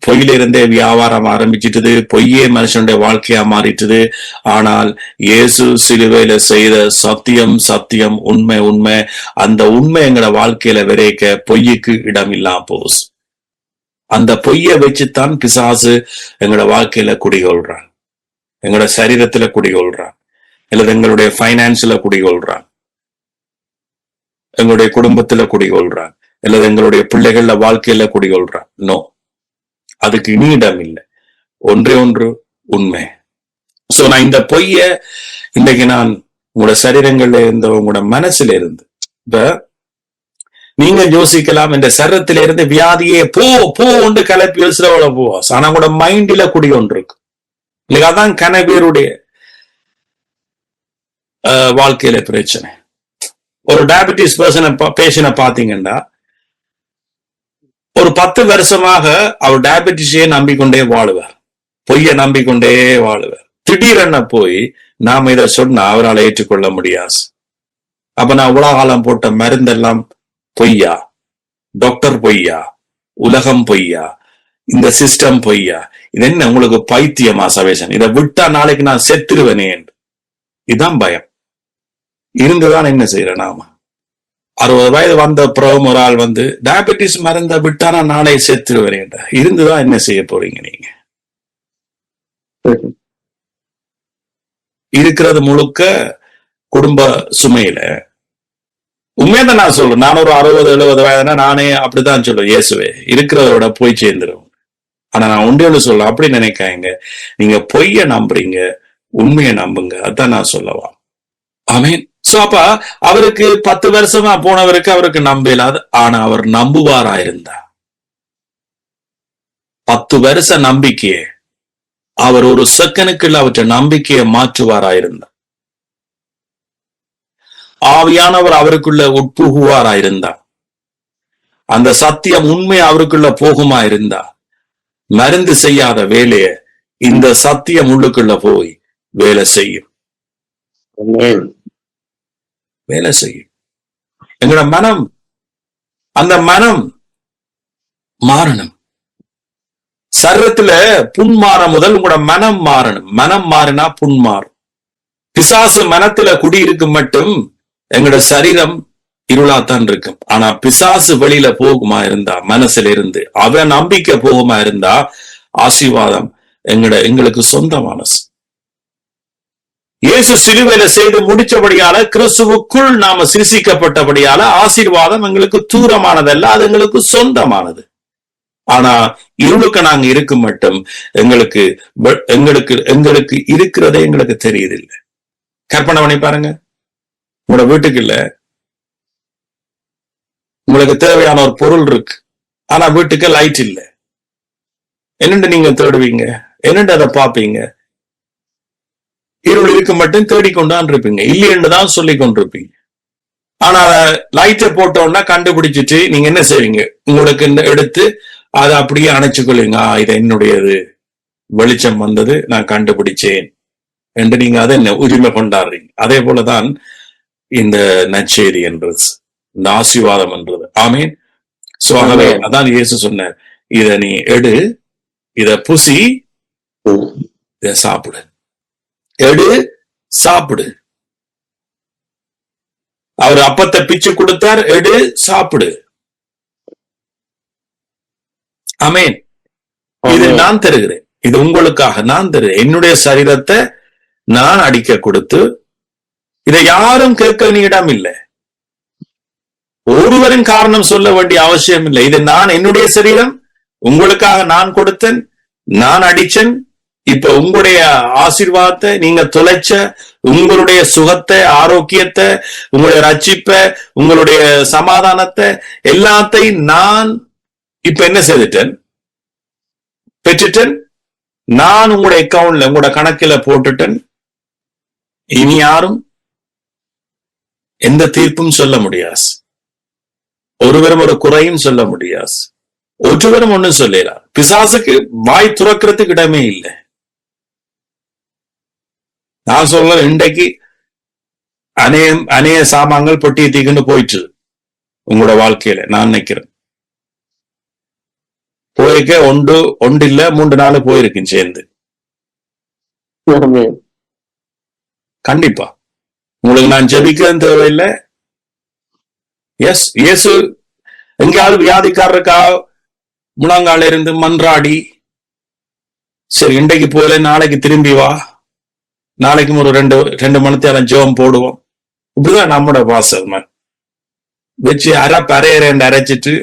பொய்யில இருந்தே வியாபாரம் ஆரம்பிச்சிட்டுது, பொய்யே மனுஷனுடைய வாழ்க்கையா மாறிட்டுது. ஆனால் இயேசு சிலுவையில செய்த சத்தியம் சத்தியம், உண்மை உண்மை. அந்த உண்மை எங்களோட வாழ்க்கையில விரைக்க பொய்யுக்கு இடம் இல்லாம போஸ். அந்த பொய்யை வச்சுத்தான் பிசாசு எங்களோட வாழ்க்கையில குடிகொள்றான், எங்களோட சரீரத்துல குடிகொள்றான், அல்லது எங்களுடைய பைனான்ஸ்ல குடிகொள்றான், எங்களுடைய குடும்பத்துல குடிகொள்றான், அல்லது எங்களுடைய பிள்ளைகள வாழ்க்கையில குடிகொள்றான். நோ, அதுக்கு இனி இடம் இல்லை. ஒன்றே ஒன்று உண்மை. சோ நான் இந்த பொய்ய இன்றைக்கு நான் உங்களோட சரீரங்கள்ல இருந்து, உங்களோட மனசுல இருந்து, இப்ப நீங்க யோசிக்கலாம், இந்த சரீரத்தில இருந்து வியாதியே போ போ ஒன்று கலப்பி எழுசுறவள போவா. ஆனா கூட மைண்ட்ல குடி ஒன்று இருக்கு. இல்லையா? அதான் கனவேருடைய வாழ்க்கையில பிரச்சனை. ஒரு டயபெட்டிஸ் பேஷனை பாத்தீங்கன்னா, ஒரு 10 வருஷமாக அவர் டயபெட்டிஸையே நம்பிக்கொண்டே வாழுவார், பொய்ய நம்பிக்கொண்டே வாழுவார். திடீரென போய் நாம இதை சொன்னா அவரால் ஏற்றுக்கொள்ள முடியாது. அப்ப நான் இவ்வளவு காலம் போட்ட மருந்தெல்லாம் பொய்யா, டாக்டர் பொய்யா, உலகம் பொய்யா, இந்த சிஸ்டம் பொய்யா, இது என்ன உங்களுக்கு பைத்தியமா சவேசன், இதை விட்டா நாளைக்கு நான் செத்துருவேனே. இதுதான் பயம். இருந்துதான் என்ன செய்யற நாம. 60 வயது வந்த பிறகு ஒரு ஆள் வந்து டயபெட்டிஸ் மருந்த விட்டா நான் நாளை செத்துருவேன். இருந்துதான் என்ன செய்ய போறீங்க நீங்க? இருக்கிறது முழுக்க குடும்ப சுமையில. உண்மையதான் நான் சொல்றேன். நான் ஒரு 60-70 வயதுனா நானே அப்படித்தான் சொல்றேன், இயேசுவே இருக்கிறதோட போய் சேர்ந்துரும். ஆனா நான் உண்டு சொல்ல அப்படி நினைக்காங்க. நீங்க பொய்ய நம்புறீங்க, உண்மையை நம்புங்க. அதான் நான் சொல்லவா. ஆமீன். சோ அப்ப அவருக்கு 10 வருஷமா போனவருக்கு அவருக்கு நம்பலாது. ஆனா அவர் நம்புவாரா இருந்தா 10 வருஷ நம்பிக்கையே அவர் ஒரு செகண்டுக்குள்ள அவற்றை நம்பிக்கையை மாற்றுவாரா இருந்தா, ஆவியானவர் அவருக்குள்ள உட்புகுவாரா இருந்தா, அந்த சத்தியம் உண்மை அவருக்குள்ள போகுமா இருந்தா, மருந்து செய்யாத வேலைய இந்த சத்தியம் உள்ளுக்குள்ள போய் வேலை செய்யும். வேலை செய்யும். எங்களோட மனம், அந்த மனம் மாறணும். சரீரத்துல புண் மாற முதல் உங்களோட மனம் மாறணும். மனம் மாறினா புண் மாறும். பிசாசு மனத்துல குடியிருக்கும் மட்டும் எங்களோட சரீரம் இருளாத்தான் இருக்கும். ஆனா பிசாசு வெளியில போகுமா இருந்தா, மனசுல இருந்து அவன் நம்பிக்கை போகுமா இருந்தா, ஆசீர்வாதம் எங்களுக்கு சொந்த மனசு. இயேசு சிலுவையில செய்து முடிச்சபடியால, கிறிஸ்துவுக்குள் நாம சிருஷிக்கப்பட்டபடியால ஆசீர்வாதம் எங்களுக்கு தூரமானதல்ல, அது எங்களுக்கு சொந்தமானது. ஆனா இருளுக்கு நாங்க இருக்கும் மட்டும் எங்களுக்கு எங்களுக்கு எங்களுக்கு இருக்கிறதே எங்களுக்கு தெரியுது இல்லை. கற்பனை பண்ணி பாருங்க, உங்களோட வீட்டுக்கு இல்ல, உங்களுக்கு தேவையான ஒரு பொருள் இருக்கு, ஆனா வீட்டுக்கு லைட் இல்லை. என்னண்டு நீங்க தேடுவீங்க? என்னண்டு அதை பார்ப்பீங்க? இருள் இருக்கு மட்டும் தேடிக்கொண்டான் இருப்பீங்க, இல்லைன்னு தான் சொல்லி கொண்டிருப்பீங்க. ஆனா லைட்டை போட்டோம்னா கண்டுபிடிச்சிட்டு நீங்க என்ன செய்வீங்க? உங்களுக்கு எடுத்து அதை அப்படியே அணைச்சுக்கொள்ளுங்க. இது என்னுடையது, வெளிச்சம் வந்தது, நான் கண்டுபிடிச்சேன் என்று நீங்க அதை உரிமை கொண்டாடுறீங்க. அதே போலதான் இந்த நற்செய்தி என்றது, இந்த ஆசீர்வாதம் என்றது. ஆமீன். சோ ஆகவே அதான் இயேசு சொன்னார், இத நீ எடு, இத புசி, இத சாப்பிடு. எடு, சாப்பிடு. அவர் அப்பத்தை பிச்சு கொடுத்தார், எடு, சாப்பிடு. ஆமேன். இது நான் தருகிறேன், இது உங்களுக்காக நான் தருகிறேன். என்னுடைய சரீரத்தை நான் அடிக்க கொடுத்து, இதை யாரும் கேட்க இடம் இல்லை, ஒருவரின் காரணம் சொல்ல வேண்டிய அவசியம் இல்லை. இது நான், என்னுடைய சரீரம் உங்களுக்காக நான் கொடுத்தேன், நான் அடிச்சேன். இப்ப உங்களுடைய ஆசீர்வாதத்தை நீங்க தொலைச்ச, உங்களுடைய சுகத்தை, ஆரோக்கியத்தை, உங்களுடைய ரட்சிப்பை, உங்களுடைய சமாதானத்தை எல்லாத்தையும் நான் இப்ப என்ன செய்துட்டேன்? பெற்றுட்டேன். நான் உங்களுடைய அக்கவுண்ட்ல, உங்களோட கணக்கில போட்டுட்டேன். இனி யாரும் எந்த தீர்ப்பும் சொல்ல முடியாது, ஒருவரும் ஒரு குறையும் சொல்ல முடியாது, ஒருவரும் ஒண்ணும் சொல்லலாம். பிசாசுக்கு வாய் துறக்கிறதுக்கு இடமே இல்லை. நான் சொல்ல, இன்றைக்கு அநேக சாமான்கள் பொட்டியை தீக்குன்னு போயிட்டு உங்களோட வாழ்க்கையில நான் நினைக்கிறேன். போயிருக்க ஒன்று இல்ல 3 நாள் போயிருக்கு சேர்ந்து. கண்டிப்பா உங்களுக்கு நான் ஜெபிக்க தேவையில்லை. எஸ், இயேசு எங்கேயாவது வியாதிக்காரருக்கா முழங்கால இருந்து மன்றாடி, சரி இன்றைக்கு போல நாளைக்கு திரும்பி வா, நாளைக்கும் ஒரு 2 மணி நேரம் ஜெபம் போடுவோம், இப்படிதான் நம்மளோட வாசல் வச்சு அரையறை அரைச்சிட்டு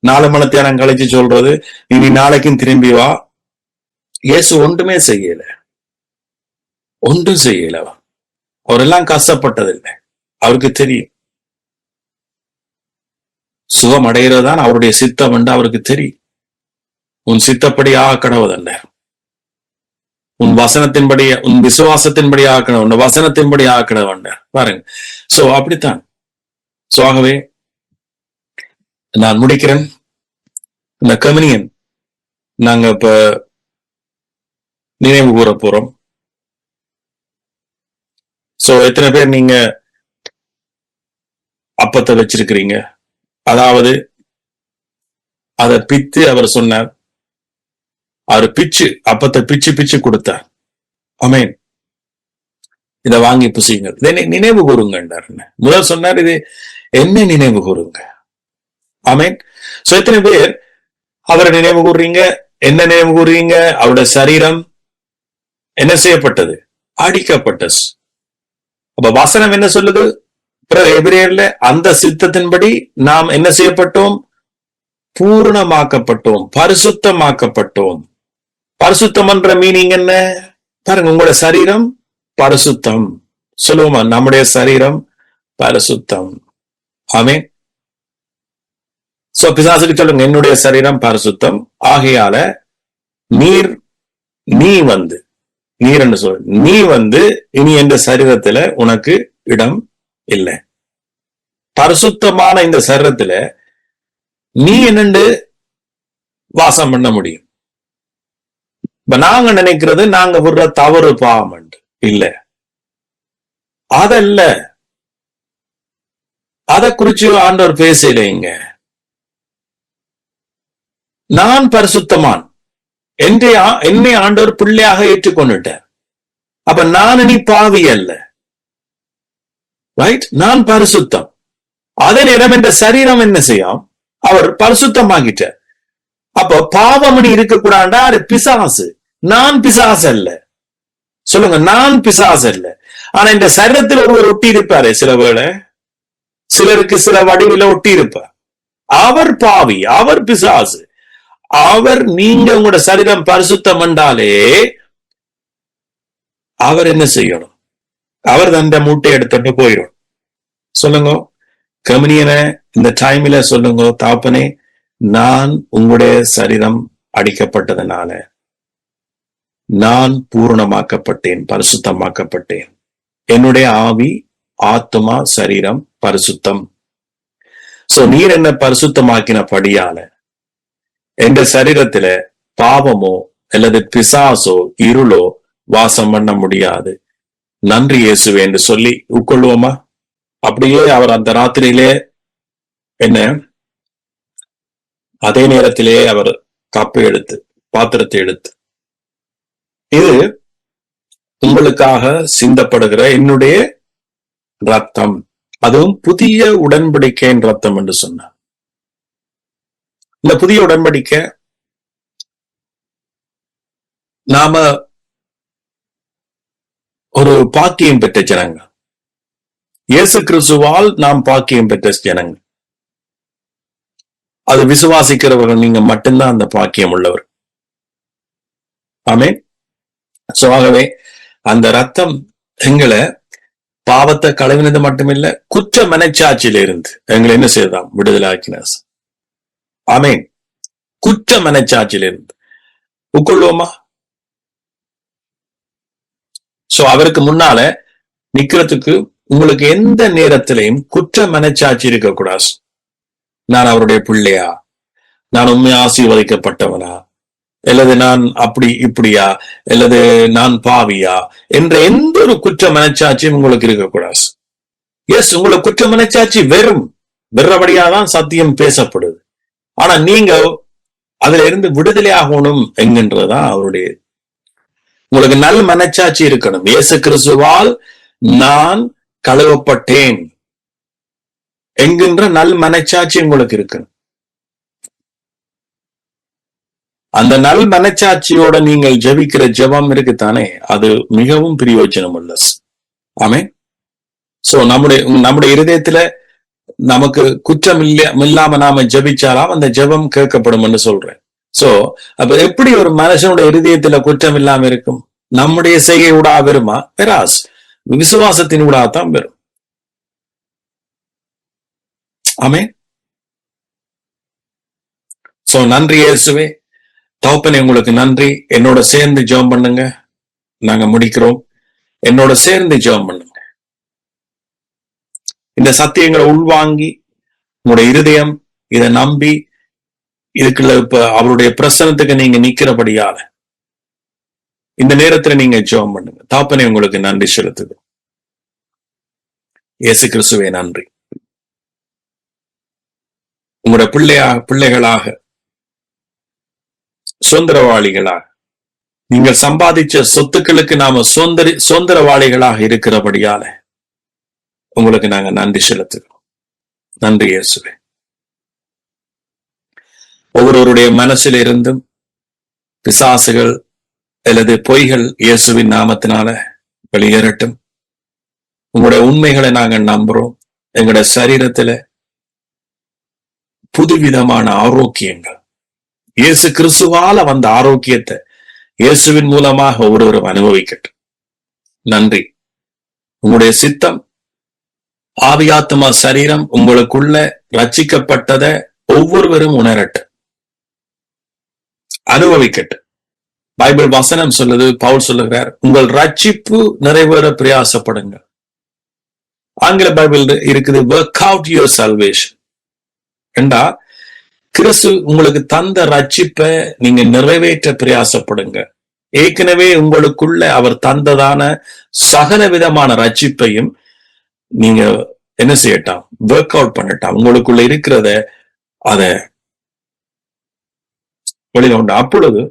4 மணி நேரம் கழிச்சு சொல்றது இனி நாளைக்கும் திரும்பி வா. இயேசு ஒன்றுமே செய்யல, ஒன்றும் செய்யல. அவரெல்லாம் கஷ்டப்பட்டதில்லை, அவருக்கு தெரியும் சுகம் அடைகிறதான் அவருடைய சித்தம் என்று அவருக்கு தெரியும். உன் சித்தப்படி ஆக்கடவதல்ல, உன் வசனத்தின்படி, உன் விசுவாசத்தின்படி ஆக்கணும், உன் வசனத்தின்படி ஆக்கட வேண்டாம். பாருங்க. சோ அப்படித்தான். சோ ஆகவே நான் முடிக்கிறேன். இந்த கம்யூனியன் நாங்க இப்ப நினைவு கூற போறோம். சோ எத்தனை பேர் நீங்க அப்பத்தை வச்சிருக்கிறீங்க? அதாவது அதை பித்து, அவர் சொன்னார், அவர் பிச்சு அப்பத்தை பிச்சு கொடுத்தார். ஆமேன். இதை வாங்கி புசிங்க, இதை நினைவு கூறுங்க. முதல் சொன்னார், இது என்ன நினைவு கூறுங்க. ஆமேன். சோ எத்தனை பேர் அவரை நினைவு கூறுறீங்க? என்ன நினைவு கூறுறீங்க? அவருடைய சரீரம் என்ன செய்யப்பட்டது? அடிக்கப்பட்டது. அப்ப வசனம் என்ன சொல்லுது? எபிரேயர்ல அந்த சித்தத்தின்படி நாம் என்ன செய்யப்பட்டோம்? பூரணமாக்கப்பட்டோம், பரிசுத்தமாக்கப்பட்டோம். பரிசுத்தம் என்ற மீனிங் என்ன பாருங்க. உங்களோட சரீரம் பரிசுத்தம் சொல்லுவோமா? நம்முடைய சரீரம் பரிசுத்தம். ஆமென். சோ பிசாசுக்கு சொல்லுங்க, என்னுடைய சரீரம் பரிசுத்தம், ஆகையால நீர் சொல், நீ இனி என்ற சரீரத்துல உனக்கு இடம் இல்லை. பரிசுத்தமான இந்த சரீரத்துல நீ என்னண்டு வாசம் பண்ண முடியும்? இப்ப நாங்க நினைக்கிறது நாங்க விடுற தவறு பாவம் இல்ல, அதல்ல. அதை குறிச்சு ஆண்டவர் பேசலைங்க. நான் பரிசுத்தமான், என்னை ஆண்டவர் பிள்ளையாக ஏற்றுக்கொண்டுட்டார். அப்ப நான் இனி பாவி அல்ல, ரைட்? நான் பரிசுத்தம். அதே நேரம் என்ற சரீரம் என்ன செய்யும்? அவர் பரிசுத்தமாகிட்டார். அப்ப பாவமணி இருக்கக்கூடாண்டா, அது பிசாசு. நான் பிசாசு அல்ல. சொல்லுங்க, நான் பிசாசு அல்ல. ஆனா இந்த சரீரத்தில் ஒருவர் ஒட்டி இருப்பாரு, சில வேளை சிலருக்கு சில வடிவில ஒட்டி இருப்பார். அவர் பாவி, அவர் பிசாசு. அவர், நீங்க உங்களோட சரீரம் பரிசுத்தம் என்றாலே அவர் என்ன செய்யணும்? அவர் அந்த மூட்டை எடுத்துட்டு போயிடும். சொல்லுங்க கம்யூனியனை இந்த டைம்ல சொல்லுங்க, தாப்பனே, நான் உங்களுடைய சரீரம் அடிக்கப்பட்டதுனால நான் பூரணமாக்கப்பட்டேன், பரிசுத்தமாக்கப்பட்டேன். என்னுடைய ஆவி, ஆத்மா, சரீரம் பரிசுத்தம். சோ நீர் என்ன பரிசுத்தமாக்கினபடியால என்ற சரீரத்துல பாவமோ அல்லது பிசாசோ இருளோ வாசம் பண்ண முடியாது. நன்றி இயேசுவே என்று சொல்லி உட்கொள்வோமா? அப்படியே அவர் அந்த ராத்திரியிலே என்ன, அதே நேரத்திலே அவர் கப்பை எடுத்து, பாத்திரத்தை எடுத்து, இது உங்களுக்காக சிந்தப்படுகிற என்னுடைய ரத்தம், அதுவும் புதிய உடன்படிக்கையின் ரத்தம் என்று சொன்னார். இந்த புதிய உடன்படிக்கை நாம ஒரு பாக்கியம் பெற்ற ஜனங்கள். இயேசு கிறிஸ்துவால் நாம் பாக்கியம் பெற்ற ஜனங்கள். அது விசுவாசிக்கிறவர்கள் நீங்க மட்டும்தான் அந்த பாக்கியம் உள்ளவர். ஆமென். சோ ஆகவே அந்த ரத்தம் எங்களை பாவத்தை கழுவினது மட்டுமில்ல, குற்ற மனச்சாட்சியில இருந்து எங்களை என்ன செய்யலாம்? விடுதலாக்கினார். ஆமென். குற்ற மனச்சாட்சியில இருந்து உட்கொள்வோமா? சோ அவருக்கு முன்னால நிக்கிறதுக்கு உங்களுக்கு எந்த நேரத்திலையும் குற்ற மனச்சாட்சி இருக்கக்கூடாது. நான் அவருடைய பிள்ளையா, நான் உண்மை ஆசீர்வதிக்கப்பட்டவனா, அல்லது நான் அப்படி இப்படியா, அல்லது நான் பாவியா என்ற எந்த ஒரு குற்ற மனச்சாட்சியும் உங்களுக்கு இருக்கக்கூடாது. எஸ், உங்களுக்கு குற்ற மனச்சாட்சி வெறுபடியாதான் சத்தியம் பேசப்படுது. ஆனா நீங்க அதுல இருந்து விடுதலை ஆகணும் என்கின்றதுதான் அவருடைய. உங்களுக்கு நல் மனச்சாட்சி இருக்கணும். இயேசு கிறிஸ்துவால் நான் கழுவப்பட்டேன் என்கின்ற நல் மனச்சாட்சி உங்களுக்கு இருக்கணும். அந்த நல் மனச்சாட்சியோட நீங்கள் ஜெபிக்கிற ஜெபம் இருக்குத்தானே, அது மிகவும் பிரயோஜனம் உள்ள. ஆமென். சோ நம்முடைய இருதயத்துல நமக்கு குற்றம் இல்லாம நாம ஜெபிச்சாலாம் அந்த ஜெபம் கேட்கப்படும் என்று சொல்றேன். சோ அப்ப எப்படி ஒரு மனுஷனுடைய இருதயத்துல குற்றம் இல்லாம இருக்கும்? நம்முடைய செய்கை ஊடா வருமா? பெராஸ் விசுவாசத்தின் ஊடாதான் வரும். ஆமென். சோ நன்றி இயேசுவே. தகப்பனே, உங்களுக்கு நன்றி. என்னோட சேர்ந்து ஜெபம் பண்ணுங்க. நாங்க முடிக்கிறோம். என்னோட சேர்ந்து ஜெபம் பண்ணுங்க. இந்த சத்தியங்களை உள்வாங்கி உங்களுடைய இருதயம் இதை நம்பி இதுக்குள்ள இப்ப அவருடைய பிரசனத்துக்கு நீங்க நிக்கிறபடியால இந்த நேரத்துல நீங்க ஜெபம் பண்ணுங்க. தகப்பனே, உங்களுக்கு நன்றி செலுத்துது. இயேசு கிறிஸ்துவே நன்றி. உங்களுடைய பிள்ளைகளாக, சுதந்திரவாளிகளாக, நீங்கள் சம்பாதிச்ச சொத்துக்களுக்கு நாம சுதந்திரவாளிகளாக இருக்கிறபடியால உங்களுக்கு நாங்க நன்றி செலுத்துகிறோம். நன்றி இயேசுவே. ஒவ்வொருவருடைய மனசில் இருந்தும் பிசாசுகள் அல்லது பொய்கள் இயேசுவின் நாமத்தினால வெளியேறட்டும். உங்களுடைய உண்மைகளை நாங்கள் நம்புறோம். எங்களுடைய சரீரத்துல புதுவிதமான ஆரோக்கியங்கள், இயேசு கிறிஸ்துவால வந்த ஆரோக்கியத்தை இயேசுவின் மூலமாக ஒவ்வொருவரும் அனுபவிக்கட்டும். நன்றி. உங்களுடைய சித்தம், ஆவியாத்மா, சரீரம் உங்களுக்குள்ள ரட்சிக்கப்பட்டதை ஒவ்வொருவரும் உணரட்டும், அனுபவிக்கட்டும். பைபிள் வசனம் சொல்லுது, பவுல் சொல்லுகிறார், உங்கள் ரட்சிப்பு நிறைவேற பிரயாசப்படுங்க. ஆங்கில பைபிள் இருக்குது, work out your salvation. என்றா கிறிஸ்து உங்களுக்கு தந்த ரட்சிப்பை நீங்க நிறைவேற்ற பிரயாசப்படுங்க. ஏற்கனவே உங்களுக்குள்ள அவர் தந்ததான சகல விதமான ரட்சிப்பையும் நீங்க என்ன செய்யட்டாம்? Work out பண்ணட்டாம். உங்களுக்குள்ள இருக்கிறத அத வெளியில உண்டு. அப்பொழுது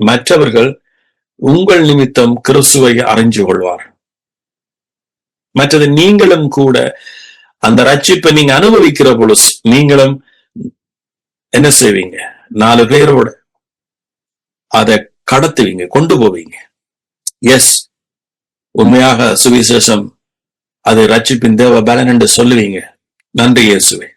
மற்றவர்கள் உங்கள் நிமித்தம் கிறிஸ்துவை அறிஞ்சு கொள்வார். மற்றது நீங்களும் கூட அந்த ரட்சிப்பை நீங்க அனுபவிக்கிற பொழுது நீங்களும் என்ன செய்வீங்க? 4 பேரோட அதை கடத்துவீங்க, கொண்டு போவீங்க. எஸ், உண்மையாக சுவிசேஷம் அது ரட்சிப்பின் தேவ பலன் என்று சொல்லுவீங்க. நன்றி இயேசுவே.